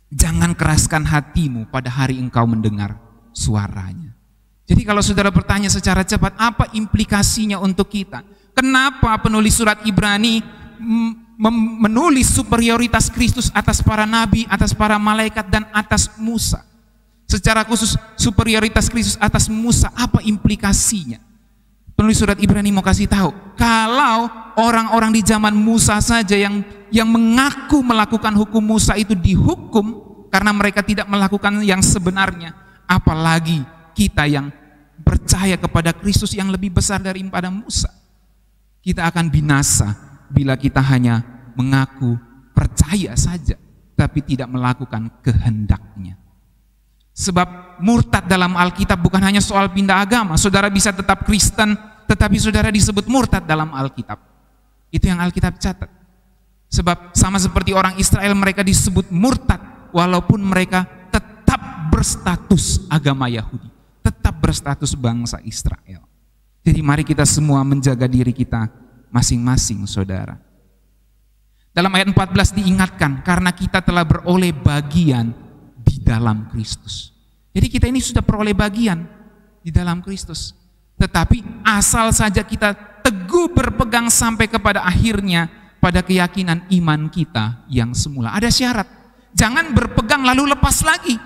jangan keraskan hatimu pada hari engkau mendengar suaranya. Jadi kalau saudara bertanya secara cepat, apa implikasinya untuk kita? Kenapa penulis surat Ibrani menulis superioritas Kristus atas para nabi, atas para malaikat, dan atas Musa? Secara khusus superioritas Kristus atas Musa, apa implikasinya? Penulis surat Ibrani mau kasih tahu, kalau orang-orang di zaman Musa saja yang mengaku melakukan hukum Musa itu dihukum karena mereka tidak melakukan yang sebenarnya, apalagi kita yang percaya kepada Kristus yang lebih besar daripada Musa. Kita akan binasa bila kita hanya mengaku percaya saja tapi tidak melakukan kehendaknya. Sebab murtad dalam Alkitab bukan hanya soal pindah agama. Saudara bisa tetap Kristen, tetapi saudara disebut murtad dalam Alkitab. Itu yang Alkitab catat. Sebab sama seperti orang Israel, mereka disebut murtad walaupun mereka tetap berstatus agama Yahudi, tetap berstatus bangsa Israel. Jadi mari kita semua menjaga diri kita masing-masing, saudara. Dalam ayat 14 diingatkan, karena kita telah beroleh bagian di dalam Kristus. Jadi kita ini sudah peroleh bagian di dalam Kristus. Tetapi asal saja kita teguh berpegang sampai kepada akhirnya pada keyakinan iman kita yang semula. Ada syarat. Jangan berpegang lalu lepas lagi.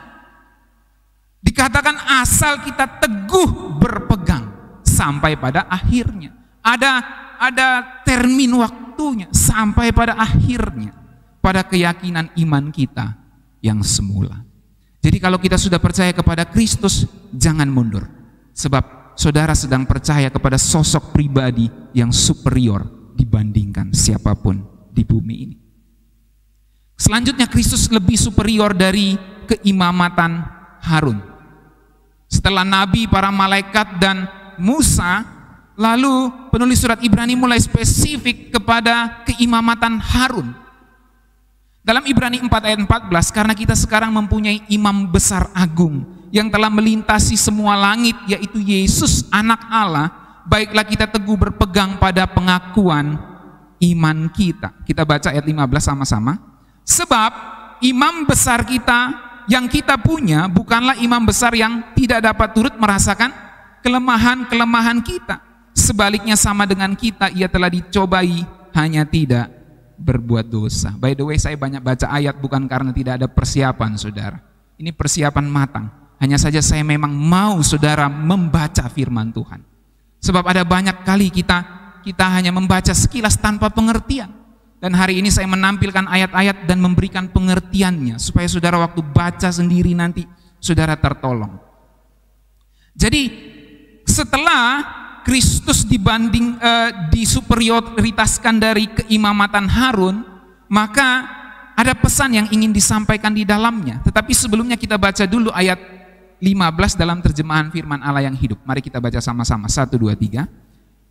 Dikatakan asal kita teguh berpegang sampai pada akhirnya. Ada termin waktunya, sampai pada akhirnya, pada keyakinan iman kita yang semula. Jadi kalau kita sudah percaya kepada Kristus, jangan mundur. Sebab saudara sedang percaya kepada sosok pribadi yang superior dibandingkan siapapun di bumi ini. Selanjutnya, Kristus lebih superior dari keimamatan Harun. Setelah nabi, para malaikat, dan Musa, lalu penulis surat Ibrani mulai spesifik kepada keimamatan Harun. Dalam Ibrani 4 ayat 14, karena kita sekarang mempunyai imam besar agung yang telah melintasi semua langit, yaitu Yesus anak Allah, baiklah kita teguh berpegang pada pengakuan iman kita. Kita baca ayat 15 sama-sama. Sebab imam besar kita yang kita punya bukanlah imam besar yang tidak dapat turut merasakan kelemahan-kelemahan kita. Sebaliknya sama dengan kita, ia telah dicobai, hanya tidak berbuat dosa. By the way, saya banyak baca ayat bukan karena tidak ada persiapan, saudara. Ini persiapan matang. Hanya saja saya memang mau saudara membaca firman Tuhan. Sebab ada banyak kali kita hanya membaca sekilas tanpa pengertian. Dan hari ini saya menampilkan ayat-ayat dan memberikan pengertiannya supaya saudara waktu baca sendiri nanti saudara tertolong. Jadi setelah Kristus disuperioritaskan dari keimamatan Harun, maka ada pesan yang ingin disampaikan di dalamnya. Tetapi sebelumnya kita baca dulu ayat 15 dalam terjemahan firman Allah yang hidup. Mari kita baca sama-sama. 1, 2, 3.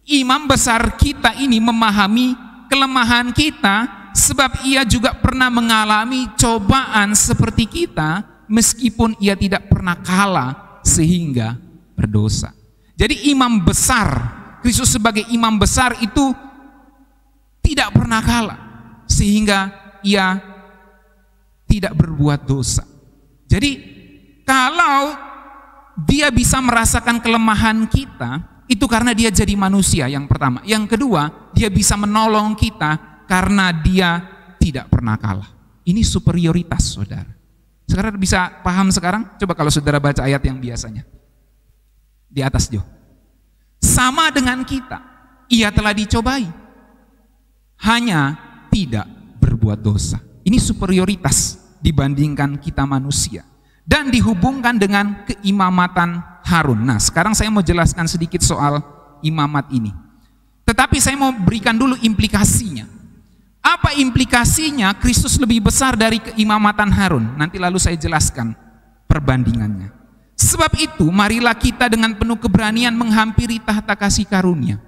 Imam besar kita ini memahami kelemahan kita, sebab ia juga pernah mengalami cobaan seperti kita, meskipun ia tidak pernah kalah sehingga berdosa. Jadi imam besar, Kristus sebagai imam besar itu tidak pernah kalah sehingga ia tidak berbuat dosa. Jadi kalau dia bisa merasakan kelemahan kita, itu karena dia jadi manusia yang pertama. Yang kedua, dia bisa menolong kita karena dia tidak pernah kalah. Ini superioritas, saudara. Sekarang bisa paham sekarang? Coba kalau saudara baca ayat yang biasanya. Di atas Jo. Sama dengan kita, ia telah dicobai, hanya tidak berbuat dosa. Ini superioritas dibandingkan kita manusia. Dan dihubungkan dengan keimamatan Harun. Nah, sekarang saya mau jelaskan sedikit soal imamat ini. Tetapi saya mau berikan dulu implikasinya. Apa implikasinya Kristus lebih besar dari keimamatan Harun? Nanti lalu saya jelaskan perbandingannya. Sebab itu, marilah kita dengan penuh keberanian menghampiri tahta kasih karunia.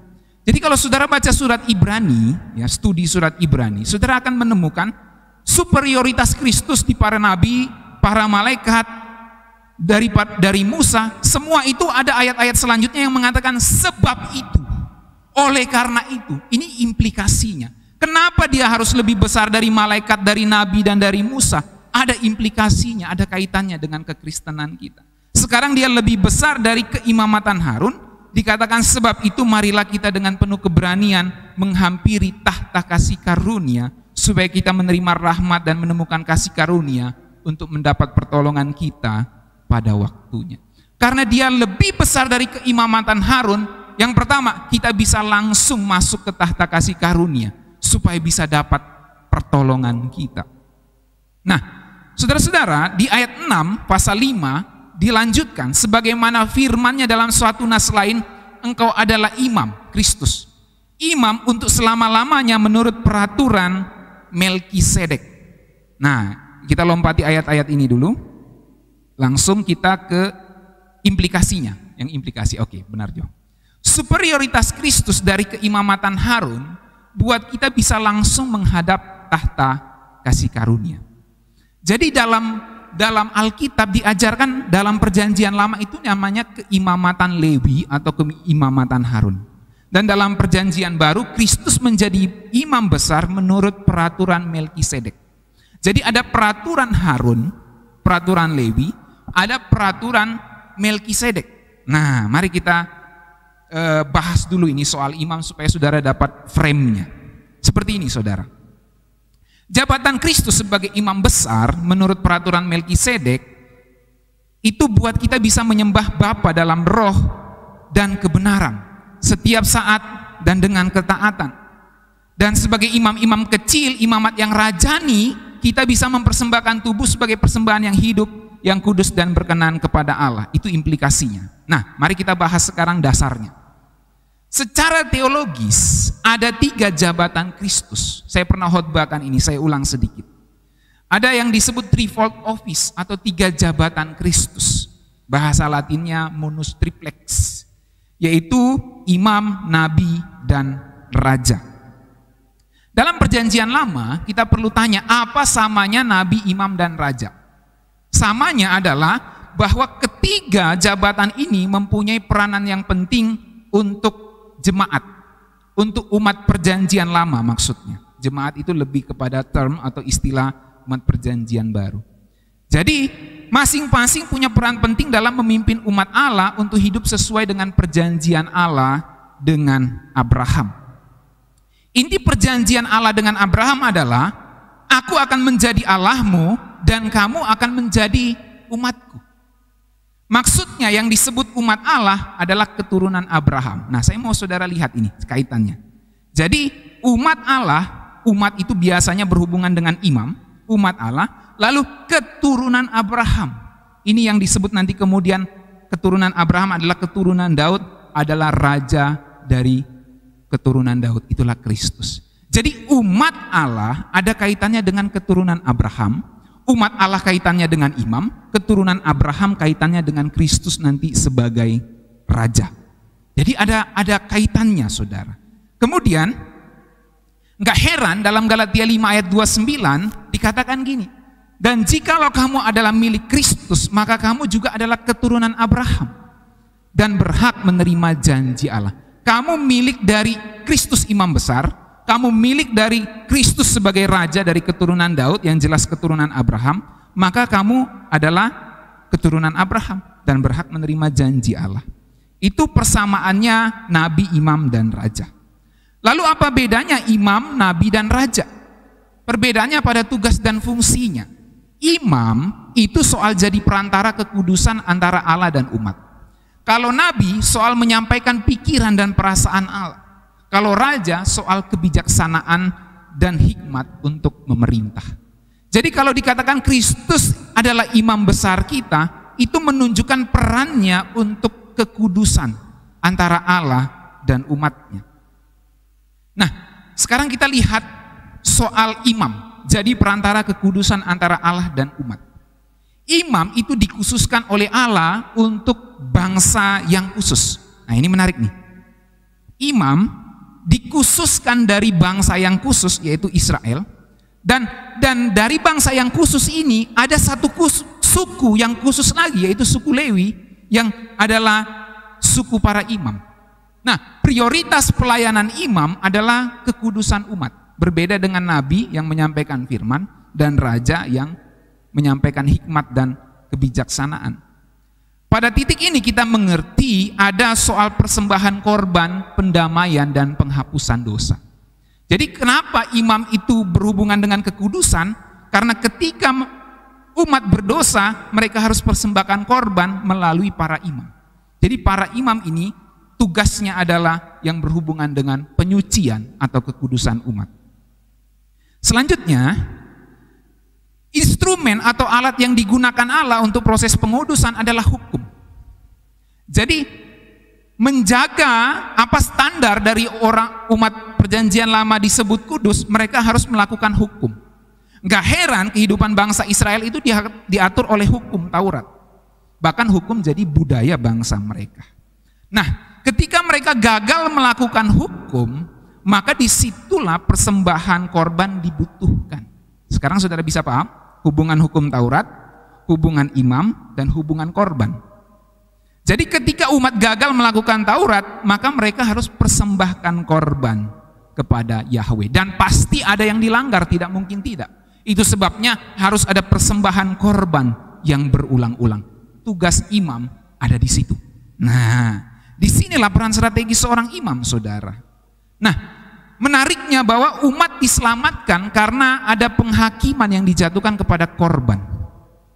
Jadi kalau saudara baca surat Ibrani, ya studi surat Ibrani, saudara akan menemukan superioritas Kristus di para nabi, para malaikat, dari Musa. Semua itu ada ayat-ayat selanjutnya yang mengatakan sebab itu, oleh karena itu. Ini implikasinya. Kenapa dia harus lebih besar dari malaikat, dari nabi, dan dari Musa? Ada implikasinya, ada kaitannya dengan kekristenan kita. Sekarang dia lebih besar dari keimamatan Harun. Dikatakan sebab itu marilah kita dengan penuh keberanian menghampiri tahta kasih karunia, supaya kita menerima rahmat dan menemukan kasih karunia untuk mendapat pertolongan kita pada waktunya. Karena dia lebih besar dari keimamatan Harun, yang pertama kita bisa langsung masuk ke tahta kasih karunia supaya bisa dapat pertolongan kita. Nah, saudara-saudara, di ayat 6 pasal 5 dilanjutkan sebagaimana firman-Nya dalam suatu nas lain, engkau adalah imam Kristus, imam untuk selama-lamanya menurut peraturan Melkisedek. Nah, kita lompati ayat-ayat ini dulu, langsung kita ke implikasinya. Yang implikasi, oke, benar Jo. Superioritas Kristus dari keimamatan Harun buat kita bisa langsung menghadap tahta kasih karunia. Jadi dalam Alkitab diajarkan dalam perjanjian lama itu namanya keimamatan Lewi atau keimamatan Harun. Dan dalam perjanjian baru Kristus menjadi imam besar menurut peraturan Melkisedek. Jadi ada peraturan Harun, peraturan Lewi, ada peraturan Melkisedek. Nah, mari kita bahas dulu ini soal imam supaya saudara dapat frame-nya. Seperti ini saudara. Jabatan Kristus sebagai imam besar menurut peraturan Melkisedek itu buat kita bisa menyembah Bapa dalam roh dan kebenaran setiap saat dan dengan ketaatan. Dan sebagai imam-imam kecil, imamat yang rajani, kita bisa mempersembahkan tubuh sebagai persembahan yang hidup, yang kudus dan berkenan kepada Allah. Itu implikasinya. Nah, mari kita bahas sekarang dasarnya. Secara teologis ada 3 jabatan Kristus. Saya pernah khotbahkan ini, saya ulang sedikit. Ada yang disebut threefold office atau 3 jabatan Kristus. Bahasa Latinnya munus triplex, yaitu imam, nabi, dan raja. Dalam perjanjian lama kita perlu tanya apa samanya nabi, imam, dan raja. Samanya adalah bahwa ketiga jabatan ini mempunyai peranan yang penting untuk jemaat, untuk umat perjanjian lama maksudnya. Jemaat itu lebih kepada term atau istilah umat perjanjian baru. Jadi masing-masing punya peran penting dalam memimpin umat Allah untuk hidup sesuai dengan perjanjian Allah dengan Abraham. Inti perjanjian Allah dengan Abraham adalah, aku akan menjadi Allahmu dan kamu akan menjadi umatku. Maksudnya yang disebut umat Allah adalah keturunan Abraham. Nah, saya mau saudara lihat ini kaitannya. Jadi umat Allah, umat itu biasanya berhubungan dengan imam, umat Allah, lalu keturunan Abraham. Ini yang disebut nanti kemudian keturunan Abraham adalah keturunan Daud, adalah raja dari keturunan Daud, itulah Kristus. Jadi umat Allah ada kaitannya dengan keturunan Abraham. Umat Allah kaitannya dengan imam, keturunan Abraham kaitannya dengan Kristus nanti sebagai raja. Jadi ada kaitannya saudara. Kemudian nggak heran dalam Galatia 5 ayat 29 dikatakan gini, dan jikalau kamu adalah milik Kristus maka kamu juga adalah keturunan Abraham dan berhak menerima janji Allah. Kamu milik dari Kristus imam besar, kamu milik dari Kristus sebagai raja dari keturunan Daud yang jelas keturunan Abraham, maka kamu adalah keturunan Abraham dan berhak menerima janji Allah. Itu persamaannya nabi, imam, dan raja. Lalu apa bedanya imam, nabi, dan raja? Perbedaannya pada tugas dan fungsinya. Imam itu soal jadi perantara kekudusan antara Allah dan umat. Kalau nabi soal menyampaikan pikiran dan perasaan Allah. Kalau raja soal kebijaksanaan dan hikmat untuk memerintah. Jadi kalau dikatakan Kristus adalah imam besar kita, itu menunjukkan perannya untuk kekudusan antara Allah dan umatnya. Nah, sekarang kita lihat soal imam, jadi perantara kekudusan antara Allah dan umat. Imam itu dikhususkan oleh Allah untuk bangsa yang khusus. Nah, ini menarik nih. Imam dikhususkan dari bangsa yang khusus yaitu Israel, dan dari bangsa yang khusus ini ada satu suku yang khusus lagi yaitu suku Lewi yang adalah suku para imam. Nah, prioritas pelayanan imam adalah kekudusan umat, berbeda dengan nabi yang menyampaikan firman dan raja yang menyampaikan hikmat dan kebijaksanaan. Pada titik ini kita mengerti ada soal persembahan korban, pendamaian, dan penghapusan dosa. Jadi kenapa imam itu berhubungan dengan kekudusan? Karena ketika umat berdosa, mereka harus persembahkan korban melalui para imam. Jadi para imam ini tugasnya adalah yang berhubungan dengan penyucian atau kekudusan umat. Selanjutnya, instrumen atau alat yang digunakan Allah untuk proses pengudusan adalah hukum. Jadi menjaga apa standar dari orang umat perjanjian lama disebut kudus, mereka harus melakukan hukum. Gak heran kehidupan bangsa Israel itu diatur oleh hukum Taurat. Bahkan hukum jadi budaya bangsa mereka. Nah, ketika mereka gagal melakukan hukum, maka disitulah persembahan korban dibutuhkan. Sekarang saudara bisa paham hubungan hukum Taurat, hubungan imam, dan hubungan korban. Jadi ketika umat gagal melakukan Taurat, maka mereka harus persembahkan korban kepada Yahweh. Dan pasti ada yang dilanggar, tidak mungkin tidak. Itu sebabnya harus ada persembahan korban yang berulang-ulang. Tugas imam ada di situ. Nah, disinilah peran strategis seorang imam, saudara. Nah, menariknya bahwa umat diselamatkan karena ada penghakiman yang dijatuhkan kepada korban.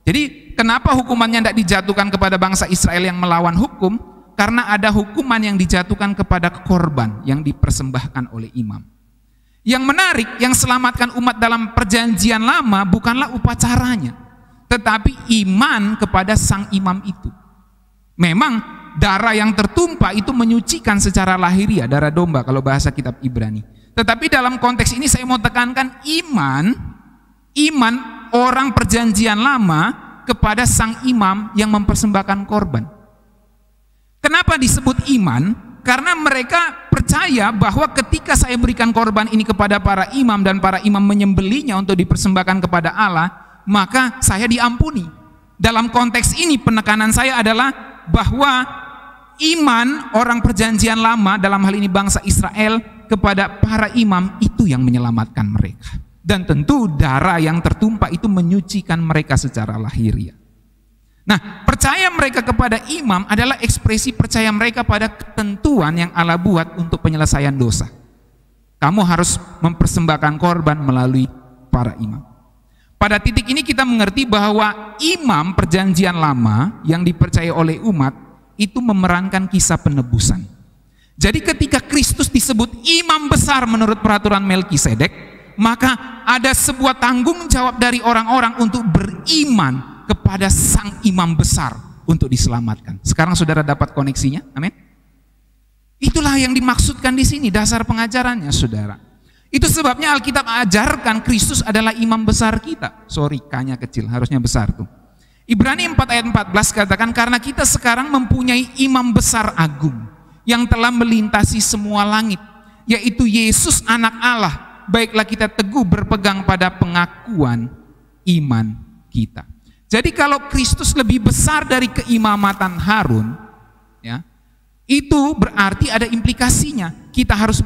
Jadi kenapa hukumannya tidak dijatuhkan kepada bangsa Israel yang melawan hukum? Karena ada hukuman yang dijatuhkan kepada korban yang dipersembahkan oleh imam. Yang menarik, yang selamatkan umat dalam perjanjian lama bukanlah upacaranya, tetapi iman kepada sang imam itu. Memang darah yang tertumpah itu menyucikan secara lahiriah, darah domba kalau bahasa kitab Ibrani. Tetapi dalam konteks ini saya mau tekankan iman orang perjanjian lama kepada sang imam yang mempersembahkan korban. Kenapa disebut iman? Karena mereka percaya bahwa ketika saya berikan korban ini kepada para imam dan para imam menyembelinya untuk dipersembahkan kepada Allah, maka saya diampuni. Dalam konteks ini penekanan saya adalah bahwa iman orang perjanjian lama, dalam hal ini bangsa Israel, kepada para imam itu yang menyelamatkan mereka. Dan tentu darah yang tertumpah itu menyucikan mereka secara lahiriah. Nah, percaya mereka kepada imam adalah ekspresi percaya mereka pada ketentuan yang Allah buat untuk penyelesaian dosa. Kamu harus mempersembahkan korban melalui para imam. Pada titik ini kita mengerti bahwa imam perjanjian lama yang dipercaya oleh umat itu memerankan kisah penebusan. Jadi ketika Kristus disebut imam besar menurut peraturan Melkisedek, maka ada sebuah tanggung jawab dari orang-orang untuk beriman kepada sang imam besar untuk diselamatkan. Sekarang saudara dapat koneksinya, amin. Itulah yang dimaksudkan di sini dasar pengajarannya, saudara. Itu sebabnya Alkitab ajarkan Kristus adalah imam besar kita. Sorry, K-nya kecil, harusnya besar tuh. Ibrani 4 ayat 14 katakan, karena kita sekarang mempunyai imam besar agung yang telah melintasi semua langit, yaitu Yesus anak Allah. Baiklah kita teguh berpegang pada pengakuan iman kita. Jadi kalau Kristus lebih besar dari keimamatan Harun, ya, itu berarti ada implikasinya. Kita harus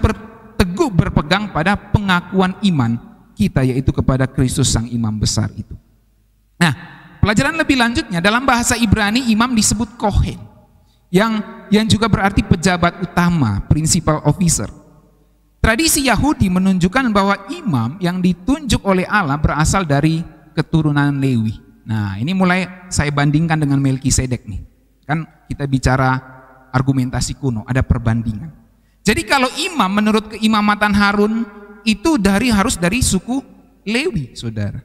teguh berpegang pada pengakuan iman kita, yaitu kepada Kristus sang imam besar itu. Nah, pelajaran lebih lanjutnya dalam bahasa Ibrani imam disebut kohen, yang juga berarti pejabat utama, principal officer. Tradisi Yahudi menunjukkan bahwa imam yang ditunjuk oleh Allah berasal dari keturunan Lewi. Nah, ini mulai saya bandingkan dengan Melkisedek nih. Kan kita bicara argumentasi kuno, ada perbandingan. Jadi kalau imam menurut keimamatan Harun itu harus dari suku Lewi, saudara.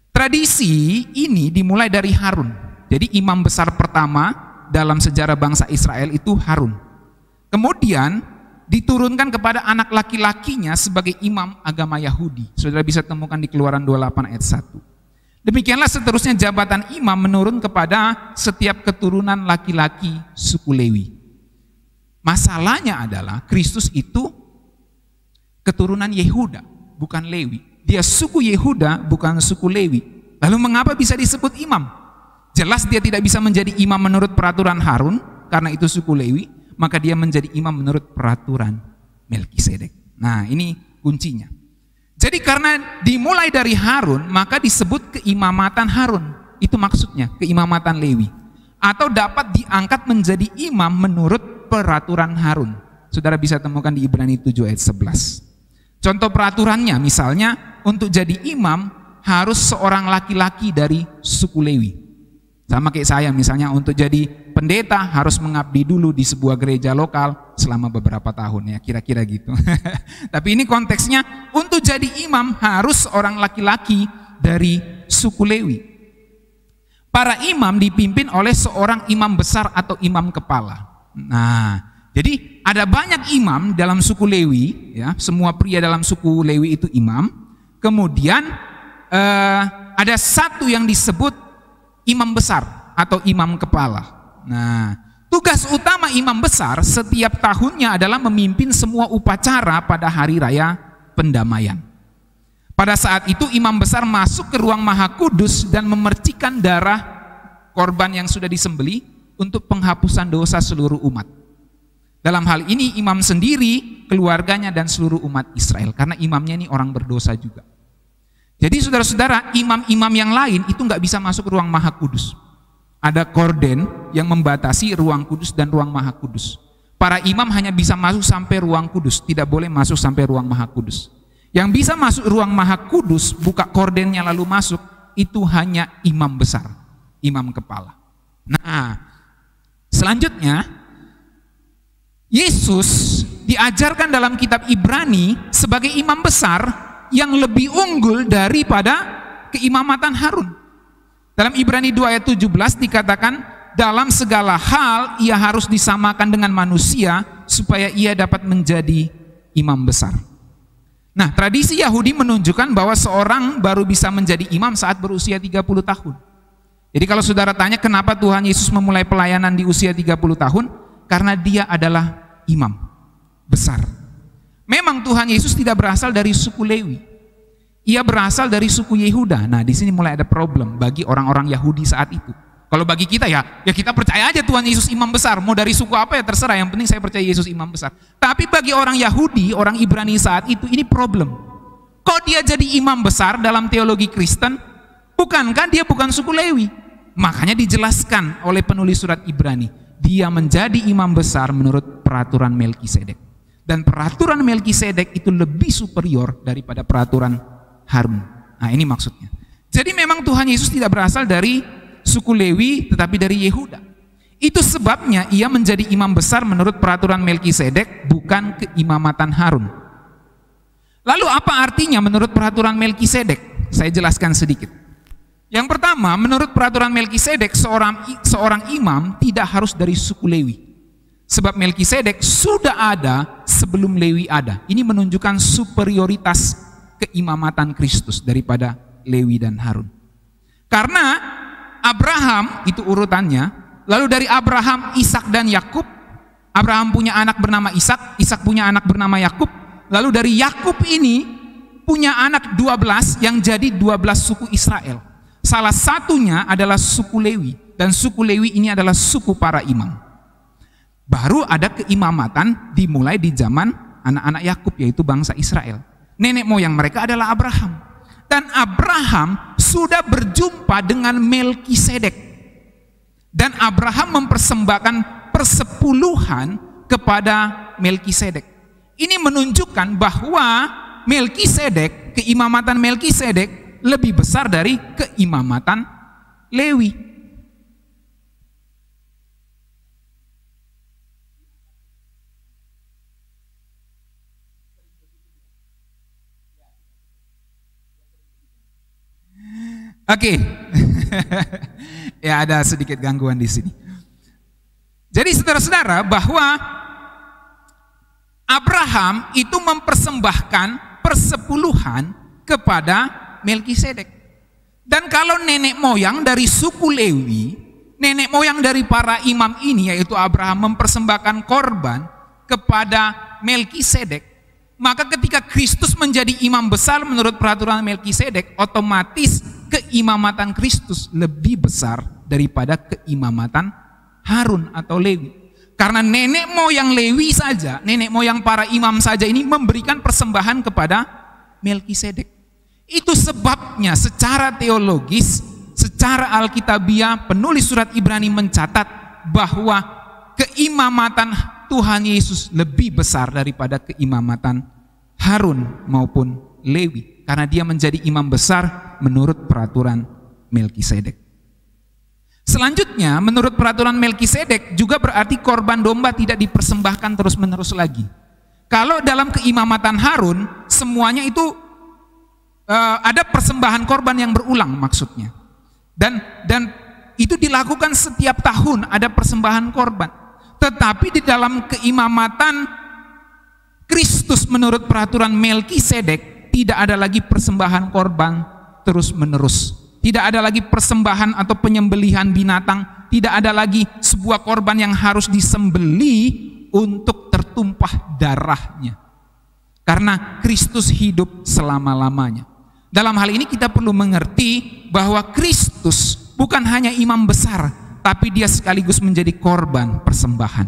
Tradisi ini dimulai dari Harun. Jadi imam besar pertama dalam sejarah bangsa Israel itu Harun. Kemudian diturunkan kepada anak laki-lakinya sebagai imam agama Yahudi. Saudara bisa temukan di Keluaran 28 ayat 1. Demikianlah seterusnya jabatan imam menurun kepada setiap keturunan laki-laki suku Lewi. Masalahnya adalah Kristus itu keturunan Yehuda, bukan Lewi. Dia suku Yehuda, bukan suku Lewi. Lalu mengapa bisa disebut imam? Jelas dia tidak bisa menjadi imam menurut peraturan Harun, karena itu suku Lewi, maka dia menjadi imam menurut peraturan Melkisedek. Nah, ini kuncinya. Jadi karena dimulai dari Harun, maka disebut keimamatan Harun. Itu maksudnya, keimamatan Lewi. atau dapat diangkat menjadi imam menurut peraturan Harun. Saudara bisa temukan di Ibrani 7 ayat 11. Contoh peraturannya misalnya untuk jadi imam harus seorang laki-laki dari suku Lewi. Sama kayak saya misalnya untuk jadi pendeta harus mengabdi dulu di sebuah gereja lokal selama beberapa tahun, ya kira-kira gitu. Tapi ini konteksnya untuk jadi imam harus seorang laki-laki dari suku Lewi. Para imam dipimpin oleh seorang imam besar atau imam kepala. Nah, jadi ada banyak imam dalam suku Lewi, ya, semua pria dalam suku Lewi itu imam. Kemudian ada satu yang disebut imam besar atau imam kepala. Nah, tugas utama imam besar setiap tahunnya adalah memimpin semua upacara pada hari raya pendamaian. Pada saat itu imam besar masuk ke ruang maha kudus dan memercikan darah korban yang sudah disembelih untuk penghapusan dosa seluruh umat. Dalam hal ini imam sendiri, keluarganya dan seluruh umat Israel, karena imamnya ini orang berdosa juga. Jadi saudara-saudara, imam-imam yang lain itu nggak bisa masuk ke ruang maha kudus. Ada korden yang membatasi ruang kudus dan ruang maha kudus. Para imam hanya bisa masuk sampai ruang kudus, tidak boleh masuk sampai ruang maha kudus. Yang bisa masuk ruang maha kudus, buka kordennya lalu masuk, itu hanya imam besar, imam kepala. Nah, selanjutnya, Yesus diajarkan dalam kitab Ibrani sebagai imam besar yang lebih unggul daripada keimamatan Harun. Dalam Ibrani 2 ayat 17 dikatakan, dalam segala hal ia harus disamakan dengan manusia supaya ia dapat menjadi imam besar. Nah, tradisi Yahudi menunjukkan bahwa seorang baru bisa menjadi imam saat berusia 30 tahun. Jadi kalau saudara tanya kenapa Tuhan Yesus memulai pelayanan di usia 30 tahun, karena dia adalah imam besar. Memang Tuhan Yesus tidak berasal dari suku Lewi. Ia berasal dari suku Yehuda. Nah, di sini mulai ada problem bagi orang-orang Yahudi saat itu. Kalau bagi kita ya kita percaya aja Tuhan Yesus imam besar. Mau dari suku apa ya terserah, yang penting saya percaya Yesus imam besar. Tapi bagi orang Yahudi, orang Ibrani saat itu, ini problem. Kok dia jadi imam besar dalam teologi Kristen? Bukankah dia bukan suku Lewi? Makanya dijelaskan oleh penulis surat Ibrani, dia menjadi imam besar menurut peraturan Melkisedek. Dan peraturan Melkisedek itu lebih superior daripada peraturan Harun. Nah, ini maksudnya. Jadi memang Tuhan Yesus tidak berasal dari suku Lewi tetapi dari Yehuda. Itu sebabnya ia menjadi imam besar menurut peraturan Melkisedek, bukan keimamatan Harun. Lalu apa artinya menurut peraturan Melkisedek? Saya jelaskan sedikit. Yang pertama, menurut peraturan Melkisedek seorang imam tidak harus dari suku Lewi. Sebab Melkisedek sudah ada sebelum Lewi ada. Ini menunjukkan superioritas keimamatan Kristus daripada Lewi dan Harun. Karena Abraham itu urutannya, lalu dari Abraham, Ishak dan Yakub. Abraham punya anak bernama Ishak, Ishak punya anak bernama Yakub. Lalu dari Yakub ini punya anak 12 yang jadi 12 suku Israel. Salah satunya adalah suku Lewi, dan suku Lewi ini adalah suku para imam. Baru ada keimamatan dimulai di zaman anak-anak Yakub, yaitu bangsa Israel. Nenek moyang mereka adalah Abraham. Dan Abraham sudah berjumpa dengan Melkisedek. Dan Abraham mempersembahkan persepuluhan kepada Melkisedek. Ini menunjukkan bahwa Melkisedek, keimamatan Melkisedek lebih besar dari keimamatan Lewi. Oke. Ya, ada sedikit gangguan di sini. Jadi saudara-saudara, bahwa Abraham itu mempersembahkan persepuluhan kepada Melkisedek. Dan kalau nenek moyang dari suku Lewi, nenek moyang dari para imam ini, yaitu Abraham, mempersembahkan korban kepada Melkisedek, maka ketika Kristus menjadi imam besar menurut peraturan Melkisedek, otomatis keimamatan Kristus lebih besar daripada keimamatan Harun atau Lewi. Karena nenek moyang Lewi saja, nenek moyang para imam saja ini memberikan persembahan kepada Melkisedek. Itu sebabnya secara teologis, secara alkitabiah penulis surat Ibrani mencatat bahwa keimamatan Tuhan Yesus lebih besar daripada keimamatan Harun maupun Lewi, karena dia menjadi imam besar menurut peraturan Melkisedek. Selanjutnya, menurut peraturan Melkisedek juga berarti korban domba tidak dipersembahkan terus-menerus lagi. Kalau dalam keimamatan Harun, semuanya itu ada persembahan korban yang berulang maksudnya. Dan itu dilakukan setiap tahun ada persembahan korban. Tetapi di dalam keimamatan Kristus menurut peraturan Melkisedek tidak ada lagi persembahan korban terus-menerus. Tidak ada lagi persembahan atau penyembelihan binatang. Tidak ada lagi sebuah korban yang harus disembeli untuk tertumpah darahnya. Karena Kristus hidup selama-lamanya. Dalam hal ini kita perlu mengerti bahwa Kristus bukan hanya imam besar, tapi dia sekaligus menjadi korban persembahan.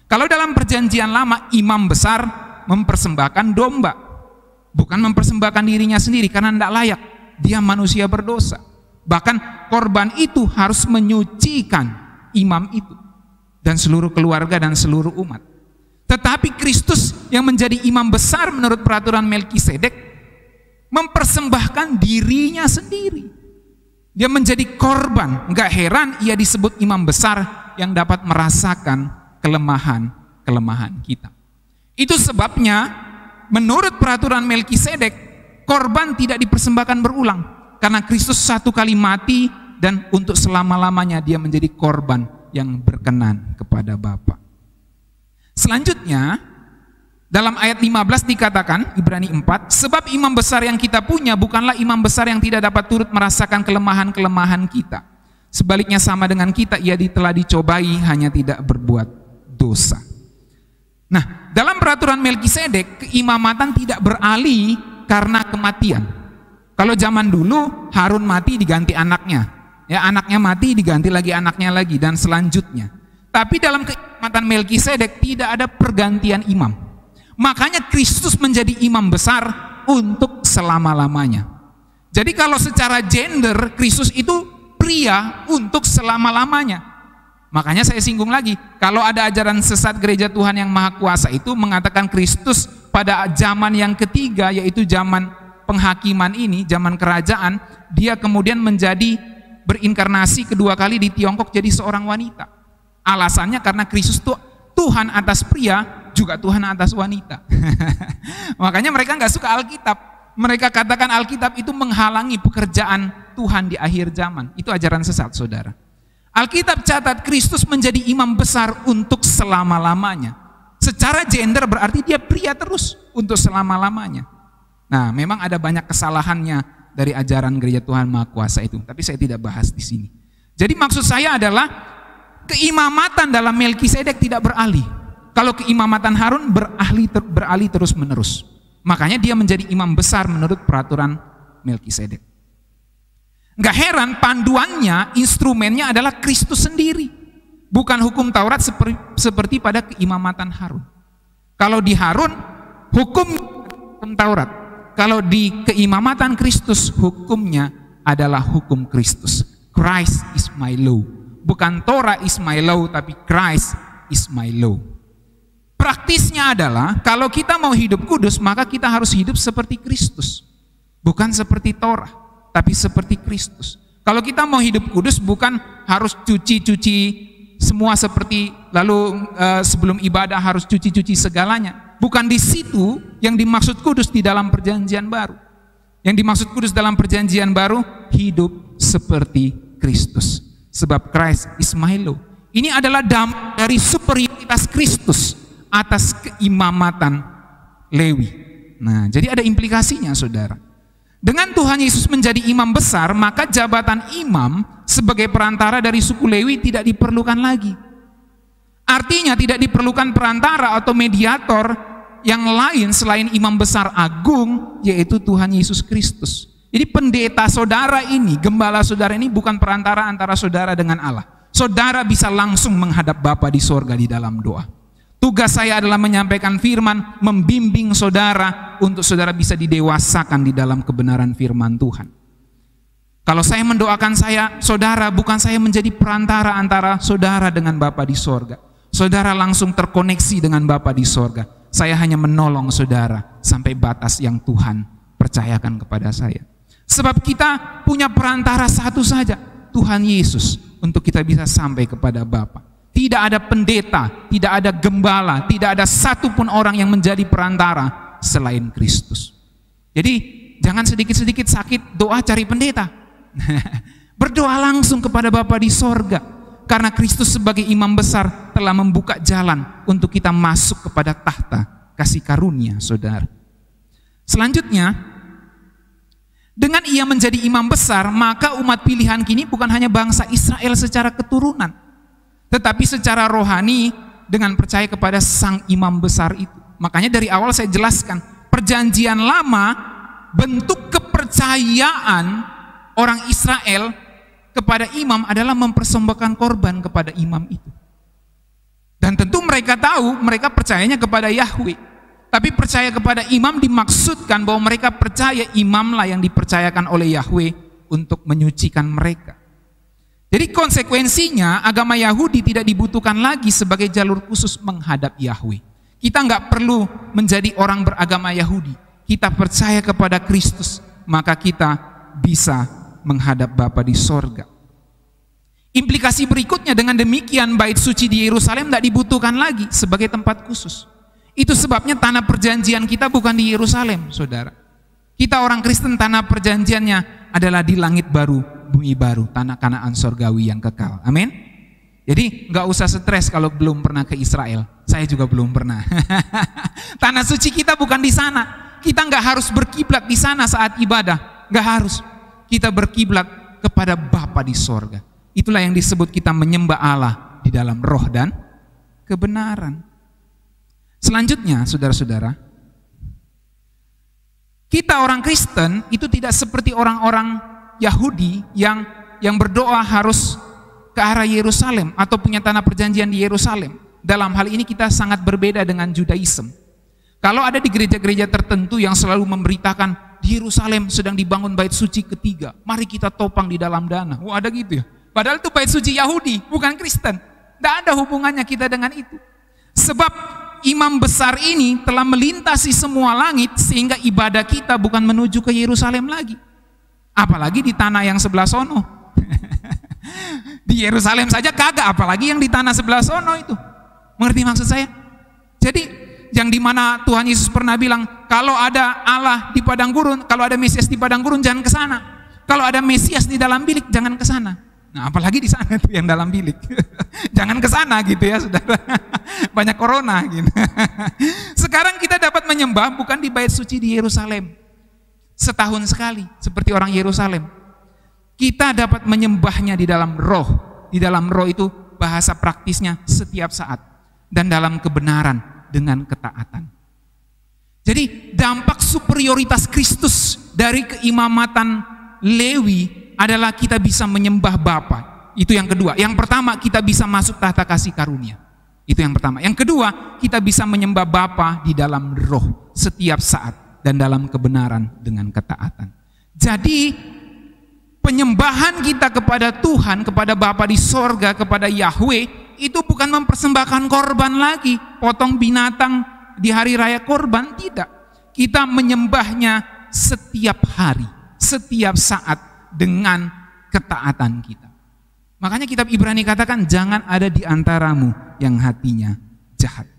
Kalau dalam perjanjian lama, imam besar mempersembahkan domba, bukan mempersembahkan dirinya sendiri karena tidak layak. Dia manusia berdosa. Bahkan korban itu harus menyucikan imam itu dan seluruh keluarga dan seluruh umat. Tetapi Kristus yang menjadi imam besar menurut peraturan Melkisedek mempersembahkan dirinya sendiri. Dia menjadi korban. Enggak heran ia disebut imam besar yang dapat merasakan kelemahan kita. Itu sebabnya menurut peraturan Melkisedek korban tidak dipersembahkan berulang, karena Kristus satu kali mati dan untuk selama-lamanya dia menjadi korban yang berkenan kepada Bapa. Selanjutnya dalam ayat 15 dikatakan, Ibrani 4, sebab imam besar yang kita punya bukanlah imam besar yang tidak dapat turut merasakan kelemahan-kelemahan kita. Sebaliknya sama dengan kita, ia telah dicobai hanya tidak berbuat dosa. Nah, dalam peraturan Melkisedek, keimamatan tidak beralih karena kematian. Kalau zaman dulu Harun mati diganti anaknya, ya anaknya mati diganti lagi anaknya lagi dan selanjutnya. Tapi dalam keimamatan Melkisedek tidak ada pergantian imam. Makanya Kristus menjadi imam besar untuk selama-lamanya. Jadi kalau secara gender Kristus itu pria untuk selama-lamanya. Makanya saya singgung lagi, kalau ada ajaran sesat gereja Tuhan yang Maha Kuasa itu mengatakan Kristus pada zaman yang ketiga, yaitu zaman penghakiman ini, zaman kerajaan, dia kemudian menjadi berinkarnasi kedua kali di Tiongkok jadi seorang wanita. Alasannya karena Kristus itu Tuhan atas pria, juga Tuhan atas wanita. Makanya mereka nggak suka Alkitab. Mereka katakan Alkitab itu menghalangi pekerjaan Tuhan di akhir zaman. Itu ajaran sesat, saudara. Alkitab catat Kristus menjadi imam besar untuk selama-lamanya. Secara gender berarti dia pria terus untuk selama-lamanya. Nah, memang ada banyak kesalahannya dari ajaran gereja Tuhan Maha Kuasa itu, tapi saya tidak bahas di sini. Jadi maksud saya adalah keimamatan dalam Melkisedek tidak beralih. Kalau keimamatan Harun beralih terus-menerus. Makanya dia menjadi imam besar menurut peraturan Melkisedek. Enggak heran panduannya, instrumennya adalah Kristus sendiri. Bukan hukum Taurat seperti pada keimamatan Harun. Kalau di Harun, hukum Taurat. Kalau di keimamatan Kristus, hukumnya adalah hukum Kristus. Christ is my law. Bukan Torah is my law, tapi Christ is my law. Praktisnya adalah kalau kita mau hidup kudus, maka kita harus hidup seperti Kristus. Bukan seperti Torah, tapi seperti Kristus. Kalau kita mau hidup kudus, bukan harus cuci-cuci semua seperti lalu sebelum ibadah harus cuci-cuci segalanya. Bukan di situ yang dimaksud kudus di dalam perjanjian baru. Yang dimaksud kudus dalam perjanjian baru, hidup seperti Kristus. Sebab Christ is my law. Ini adalah dampak dari superioritas Kristus atas keimamatan Lewi. Nah, jadi ada implikasinya, saudara. Dengan Tuhan Yesus menjadi imam besar, maka jabatan imam sebagai perantara dari suku Lewi tidak diperlukan lagi. Artinya tidak diperlukan perantara atau mediator yang lain selain imam besar agung, yaitu Tuhan Yesus Kristus. Jadi pendeta saudara ini, gembala saudara ini bukan perantara antara saudara dengan Allah. Saudara bisa langsung menghadap Bapa di sorga di dalam doa. Tugas saya adalah menyampaikan firman, membimbing saudara untuk saudara bisa didewasakan di dalam kebenaran firman Tuhan. Kalau saya mendoakan saudara, bukan saya menjadi perantara antara saudara dengan Bapa di sorga. Saudara langsung terkoneksi dengan Bapa di sorga. Saya hanya menolong saudara sampai batas yang Tuhan percayakan kepada saya. Sebab kita punya perantara satu saja, Tuhan Yesus, untuk kita bisa sampai kepada Bapa. Tidak ada pendeta, tidak ada gembala, tidak ada satupun orang yang menjadi perantara selain Kristus. Jadi jangan sedikit-sedikit sakit doa cari pendeta. Berdoa langsung kepada Bapa di sorga, karena Kristus sebagai imam besar telah membuka jalan untuk kita masuk kepada tahta kasih karunia, saudara. Selanjutnya, dengan ia menjadi imam besar, maka umat pilihan kini bukan hanya bangsa Israel secara keturunan, tetapi secara rohani dengan percaya kepada sang imam besar itu. Makanya dari awal saya jelaskan, perjanjian lama bentuk kepercayaan orang Israel kepada imam adalah mempersembahkan korban kepada imam itu. Dan tentu mereka tahu, mereka percayanya kepada Yahweh. Tapi percaya kepada imam dimaksudkan bahwa mereka percaya imamlah yang dipercayakan oleh Yahweh untuk menyucikan mereka. Jadi konsekuensinya agama Yahudi tidak dibutuhkan lagi sebagai jalur khusus menghadap Yahweh. Kita nggak perlu menjadi orang beragama Yahudi. Kita percaya kepada Kristus, maka kita bisa menghadap Bapa di sorga. Implikasi berikutnya, dengan demikian bait suci di Yerusalem tidak dibutuhkan lagi sebagai tempat khusus. Itu sebabnya tanah perjanjian kita bukan di Yerusalem, saudara. Kita orang Kristen tanah perjanjiannya adalah di langit baru, bumi baru, tanah Kanaan sorgawi yang kekal. Amin. Jadi nggak usah stres kalau belum pernah ke Israel. Saya juga belum pernah. Tanah suci kita bukan di sana. Kita nggak harus berkiblat di sana saat ibadah, nggak harus. Kita berkiblat kepada Bapa di sorga. Itulah yang disebut kita menyembah Allah di dalam roh dan kebenaran. Selanjutnya, saudara-saudara, kita orang Kristen itu tidak seperti orang-orang Yahudi yang berdoa harus ke arah Yerusalem atau punya tanah perjanjian di Yerusalem. Dalam hal ini kita sangat berbeda dengan Judaism. Kalau ada di gereja-gereja tertentu yang selalu memberitakan di Yerusalem sedang dibangun bait suci ketiga, mari kita topang di dalam dana. Wah, ada gitu ya. Padahal itu bait suci Yahudi, bukan Kristen. Tidak ada hubungannya kita dengan itu. Sebab imam besar ini telah melintasi semua langit sehingga ibadah kita bukan menuju ke Yerusalem lagi. Apalagi di tanah yang sebelah sono. Di Yerusalem saja kagak, apalagi yang di tanah sebelah sono itu. Mengerti maksud saya? Jadi yang dimana Tuhan Yesus pernah bilang, kalau ada Allah di padang gurun, kalau ada Mesias di padang gurun, jangan ke sana. Kalau ada Mesias di dalam bilik, jangan ke sana. Nah, apalagi di sana tuh yang dalam bilik. Jangan ke sana gitu ya, saudara. Banyak corona gitu. Sekarang kita dapat menyembah bukan di bait suci di Yerusalem. Setahun sekali, seperti orang Yerusalem. Kita dapat menyembahnya di dalam roh. Di dalam roh itu bahasa praktisnya setiap saat. Dan dalam kebenaran, dengan ketaatan. Jadi dampak superioritas Kristus dari keimamatan Lewi adalah kita bisa menyembah Bapa. Itu yang kedua. Yang pertama, kita bisa masuk tahta kasih karunia. Itu yang pertama. Yang kedua, kita bisa menyembah Bapa di dalam roh setiap saat dan dalam kebenaran dengan ketaatan. Jadi penyembahan kita kepada Tuhan, kepada Bapa di sorga, kepada Yahweh, itu bukan mempersembahkan korban lagi, potong binatang di hari raya korban, tidak. Kita menyembahnya setiap hari, setiap saat dengan ketaatan kita. Makanya kitab Ibrani katakan, jangan ada di antaramu yang hatinya jahat.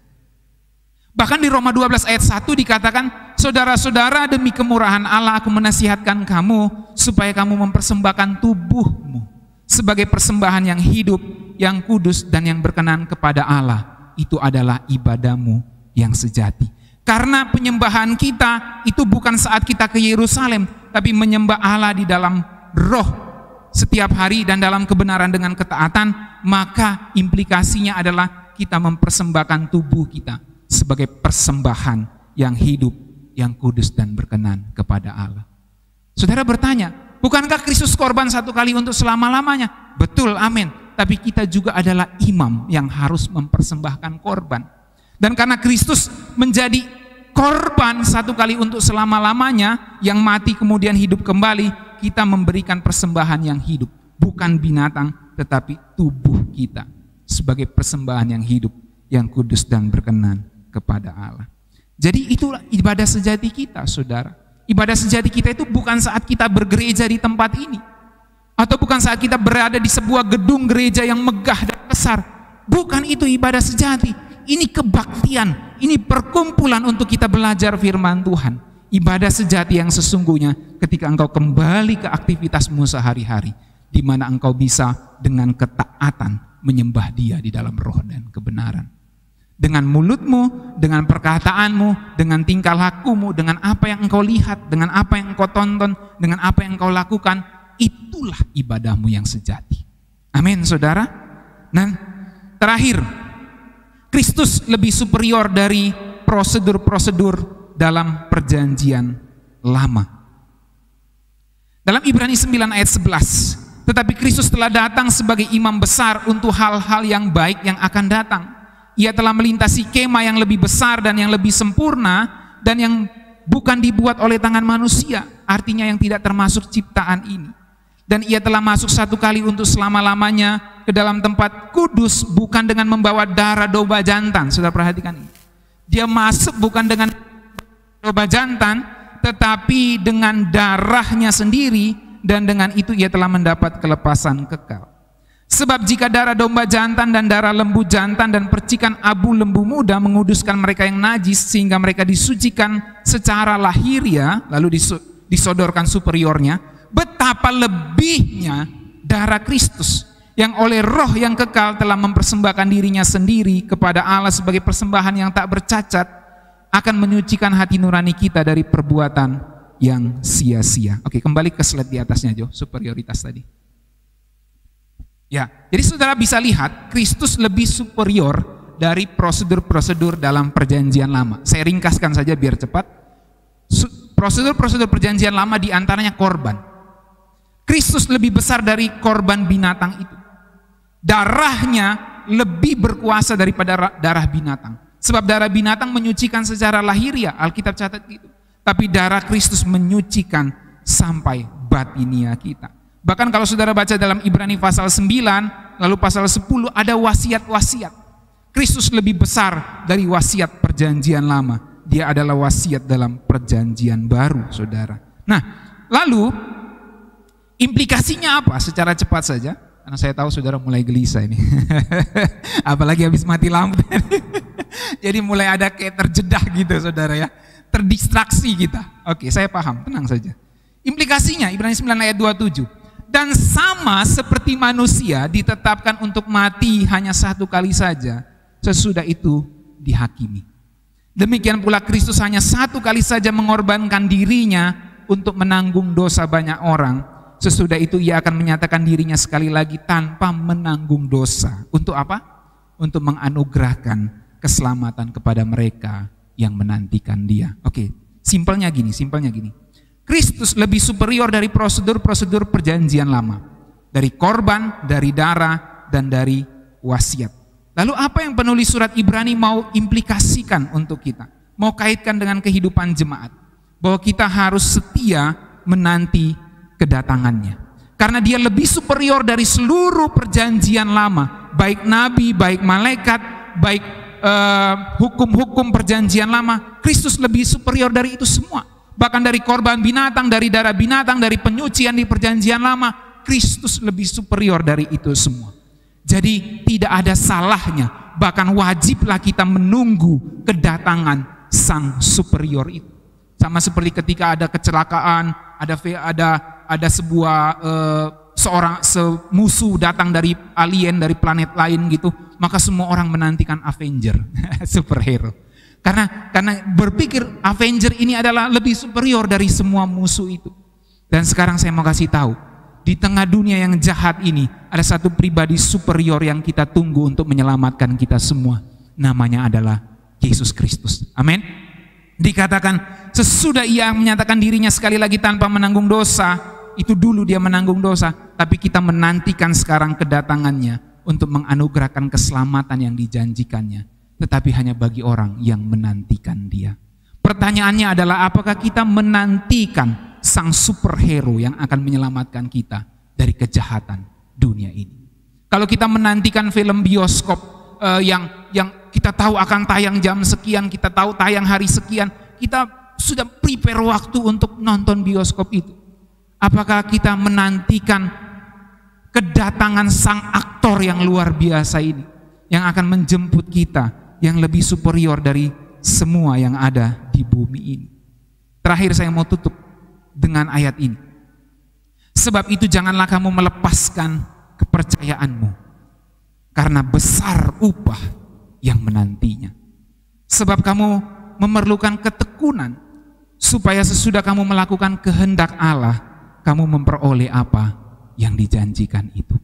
Bahkan di Roma 12 ayat 1 dikatakan, saudara-saudara, demi kemurahan Allah aku menasihatkan kamu supaya kamu mempersembahkan tubuhmu sebagai persembahan yang hidup, yang kudus dan yang berkenan kepada Allah. Itu adalah ibadahmu yang sejati. Karena penyembahan kita itu bukan saat kita ke Yerusalem, tapi menyembah Allah di dalam roh setiap hari dan dalam kebenaran dengan ketaatan, maka implikasinya adalah kita mempersembahkan tubuh kita sebagai persembahan yang hidup, yang kudus dan berkenan kepada Allah. Saudara bertanya, bukankah Kristus korban satu kali untuk selama-lamanya? Betul, amin. Tapi kita juga adalah imam yang harus mempersembahkan korban. Dan karena Kristus menjadi korban satu kali untuk selama-lamanya, yang mati kemudian hidup kembali, kita memberikan persembahan yang hidup, bukan binatang, tetapi tubuh kita sebagai persembahan yang hidup, yang kudus dan berkenan kepada Allah. Jadi itulah ibadah sejati kita, saudara. Ibadah sejati kita itu bukan saat kita bergereja di tempat ini, atau bukan saat kita berada di sebuah gedung gereja yang megah dan besar. Bukan itu ibadah sejati. Ini kebaktian, ini perkumpulan untuk kita belajar firman Tuhan. Ibadah sejati yang sesungguhnya ketika engkau kembali ke aktivitasmu sehari-hari, di mana engkau bisa dengan ketaatan menyembah Dia di dalam roh dan kebenaran. Dengan mulutmu, dengan perkataanmu, dengan tingkah lakumu, dengan apa yang engkau lihat, dengan apa yang engkau tonton, dengan apa yang engkau lakukan, itulah ibadahmu yang sejati. Amin, saudara. Nah, terakhir, Kristus lebih superior dari prosedur-prosedur dalam perjanjian lama. Dalam Ibrani 9 ayat 11, tetapi Kristus telah datang sebagai imam besar untuk hal-hal yang baik yang akan datang. Ia telah melintasi kemah yang lebih besar dan yang lebih sempurna, dan yang bukan dibuat oleh tangan manusia, artinya yang tidak termasuk ciptaan ini. Dan ia telah masuk satu kali untuk selama-lamanya ke dalam tempat kudus, bukan dengan membawa darah domba jantan. Saudara perhatikan ini. Dia masuk bukan dengan domba jantan, tetapi dengan darahnya sendiri, dan dengan itu ia telah mendapat kelepasan kekal. Sebab jika darah domba jantan dan darah lembu jantan dan percikan abu lembu muda menguduskan mereka yang najis sehingga mereka disucikan secara lahiriah, lalu disodorkan superiornya, betapa lebihnya darah Kristus yang oleh roh yang kekal telah mempersembahkan dirinya sendiri kepada Allah sebagai persembahan yang tak bercacat, akan menyucikan hati nurani kita dari perbuatan yang sia-sia. Oke, kembali ke slide di atasnya, Jo, superioritas tadi. Ya, jadi saudara bisa lihat Kristus lebih superior dari prosedur-prosedur dalam perjanjian lama. Saya ringkaskan saja biar cepat. Prosedur-prosedur perjanjian lama diantaranya korban. Kristus lebih besar dari korban binatang itu. Darahnya lebih berkuasa daripada darah binatang. Sebab darah binatang menyucikan secara lahiriah, Alkitab catat gitu. Tapi darah Kristus menyucikan sampai batinia kita. Bahkan kalau saudara baca dalam Ibrani pasal 9, lalu pasal 10 ada wasiat-wasiat. Kristus lebih besar dari wasiat perjanjian lama. Dia adalah wasiat dalam perjanjian baru, saudara. Nah, lalu implikasinya apa? Secara cepat saja, karena saya tahu saudara mulai gelisah ini. Apalagi habis mati lampu. Jadi mulai ada kayak terjedah gitu, saudara ya. Terdistraksi kita. Oke, saya paham, tenang saja. Implikasinya, Ibrani 9 ayat 27. Dan sama seperti manusia ditetapkan untuk mati hanya satu kali saja, sesudah itu dihakimi. Demikian pula Kristus hanya satu kali saja mengorbankan dirinya untuk menanggung dosa banyak orang. Sesudah itu ia akan menyatakan dirinya sekali lagi tanpa menanggung dosa. Untuk apa? Untuk menganugerahkan keselamatan kepada mereka yang menantikan Dia. Oke, simpelnya gini. Kristus lebih superior dari prosedur-prosedur perjanjian lama. Dari korban, dari darah, dan dari wasiat. Lalu apa yang penulis surat Ibrani mau implikasikan untuk kita? Mau kaitkan dengan kehidupan jemaat. Bahwa kita harus setia menanti kedatangannya. Karena Dia lebih superior dari seluruh perjanjian lama. Baik nabi, baik malaikat, baik hukum-hukum perjanjian lama. Kristus lebih superior dari itu semua. Bahkan dari korban binatang, dari darah binatang, dari penyucian di perjanjian lama, Kristus lebih superior dari itu semua. Jadi tidak ada salahnya, bahkan wajiblah kita menunggu kedatangan Sang Superior itu. Sama seperti ketika ada kecelakaan, ada sebuah seorang musuh datang dari alien, dari planet lain gitu, maka semua orang menantikan Avenger, superhero. Karena berpikir Avenger ini adalah lebih superior dari semua musuh itu. Dan sekarang saya mau kasih tahu, di tengah dunia yang jahat ini ada satu pribadi superior yang kita tunggu untuk menyelamatkan kita semua. Namanya adalah Yesus Kristus. Amin. Dikatakan sesudah ia menyatakan dirinya sekali lagi tanpa menanggung dosa, itu dulu dia menanggung dosa, tapi kita menantikan sekarang kedatangannya untuk menganugerahkan keselamatan yang dijanjikannya. Tetapi hanya bagi orang yang menantikan Dia. Pertanyaannya adalah apakah kita menantikan sang superhero yang akan menyelamatkan kita dari kejahatan dunia ini. Kalau kita menantikan film bioskop yang kita tahu akan tayang jam sekian, kita tahu tayang hari sekian, kita sudah prepare waktu untuk nonton bioskop itu. Apakah kita menantikan kedatangan sang aktor yang luar biasa ini, yang akan menjemput kita, yang lebih superior dari semua yang ada di bumi ini? Terakhir saya mau tutup dengan ayat ini. Sebab itu janganlah kamu melepaskan kepercayaanmu, karena besar upah yang menantinya. Sebab kamu memerlukan ketekunan, supaya sesudah kamu melakukan kehendak Allah, kamu memperoleh apa yang dijanjikan itu.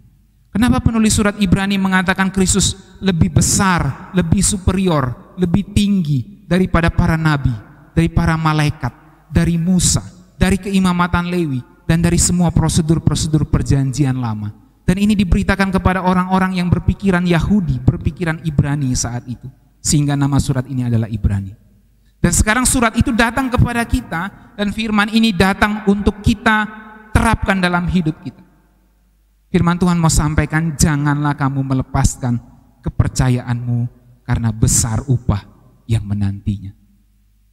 Kenapa penulis surat Ibrani mengatakan Kristus lebih besar, lebih superior, lebih tinggi daripada para nabi, dari para malaikat, dari Musa, dari keimamatan Lewi, dan dari semua prosedur-prosedur perjanjian lama. Dan ini diberitakan kepada orang-orang yang berpikiran Yahudi, berpikiran Ibrani saat itu. Sehingga nama surat ini adalah Ibrani. Dan sekarang surat itu datang kepada kita, dan firman ini datang untuk kita terapkan dalam hidup kita. Firman Tuhan mau sampaikan, janganlah kamu melepaskan kepercayaanmu, karena besar upah yang menantinya.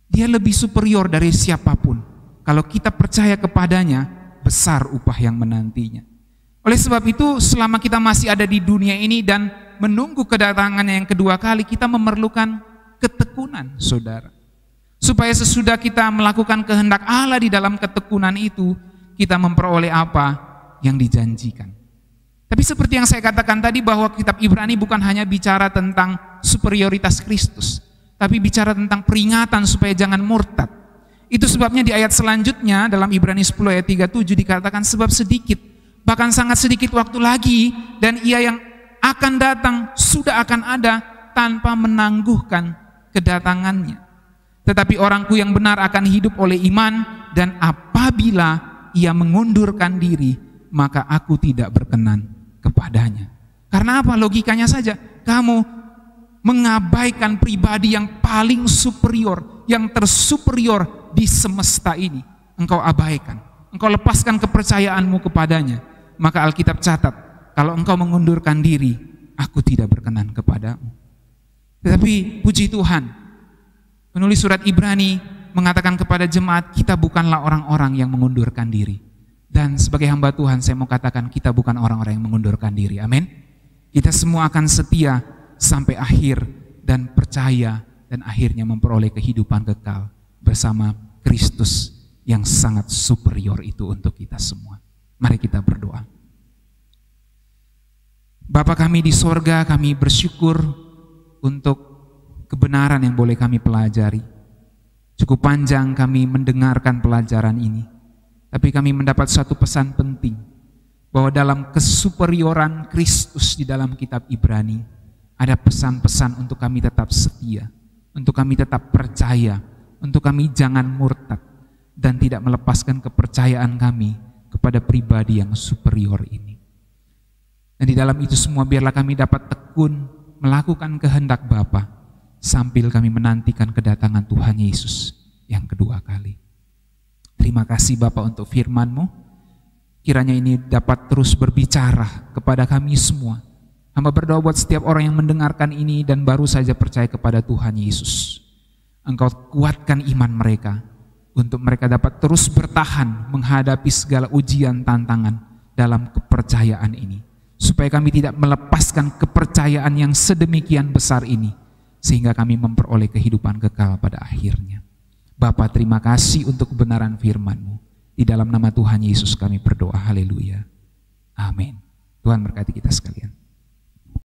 Dia lebih superior dari siapapun. Kalau kita percaya kepadanya, besar upah yang menantinya. Oleh sebab itu, selama kita masih ada di dunia ini dan menunggu kedatangannya yang kedua kali, kita memerlukan ketekunan, saudara. Supaya sesudah kita melakukan kehendak Allah di dalam ketekunan itu, kita memperoleh apa yang dijanjikan. Tapi seperti yang saya katakan tadi, bahwa kitab Ibrani bukan hanya bicara tentang superioritas Kristus, tapi bicara tentang peringatan supaya jangan murtad. Itu sebabnya di ayat selanjutnya dalam Ibrani 10 ayat 37 dikatakan, sebab sedikit, bahkan sangat sedikit waktu lagi, dan ia yang akan datang sudah akan ada tanpa menangguhkan kedatangannya. Tetapi orangku yang benar akan hidup oleh iman, dan apabila ia mengundurkan diri, maka aku tidak berkenan kepadanya. Karena apa? Logikanya saja, kamu mengabaikan pribadi yang paling superior, yang tersuperior di semesta ini. Engkau abaikan, engkau lepaskan kepercayaanmu kepadanya. Maka Alkitab catat, kalau engkau mengundurkan diri, aku tidak berkenan kepadamu. Tetapi puji Tuhan, penulis surat Ibrani mengatakan kepada jemaat, kita bukanlah orang-orang yang mengundurkan diri. Dan sebagai hamba Tuhan, saya mau katakan, kita bukan orang-orang yang mengundurkan diri. Amin. Kita semua akan setia sampai akhir dan percaya, dan akhirnya memperoleh kehidupan kekal bersama Kristus yang sangat superior itu untuk kita semua. Mari kita berdoa. Bapa kami di sorga, kami bersyukur untuk kebenaran yang boleh kami pelajari. Cukup panjang kami mendengarkan pelajaran ini, tapi kami mendapat satu pesan penting, bahwa dalam kesuperioran Kristus di dalam kitab Ibrani, ada pesan-pesan untuk kami tetap setia, untuk kami tetap percaya, untuk kami jangan murtad, dan tidak melepaskan kepercayaan kami kepada pribadi yang superior ini. Dan di dalam itu semua biarlah kami dapat tekun melakukan kehendak Bapa, sambil kami menantikan kedatangan Tuhan Yesus yang kedua kali. Terima kasih Bapa untuk firman-Mu. Kiranya ini dapat terus berbicara kepada kami semua. Hamba berdoa buat setiap orang yang mendengarkan ini dan baru saja percaya kepada Tuhan Yesus. Engkau kuatkan iman mereka, untuk mereka dapat terus bertahan menghadapi segala ujian tantangan dalam kepercayaan ini. Supaya kami tidak melepaskan kepercayaan yang sedemikian besar ini, sehingga kami memperoleh kehidupan kekal pada akhirnya. Bapa, terima kasih untuk kebenaran firman-Mu. Di dalam nama Tuhan Yesus kami berdoa, haleluya. Amin. Tuhan berkati kita sekalian.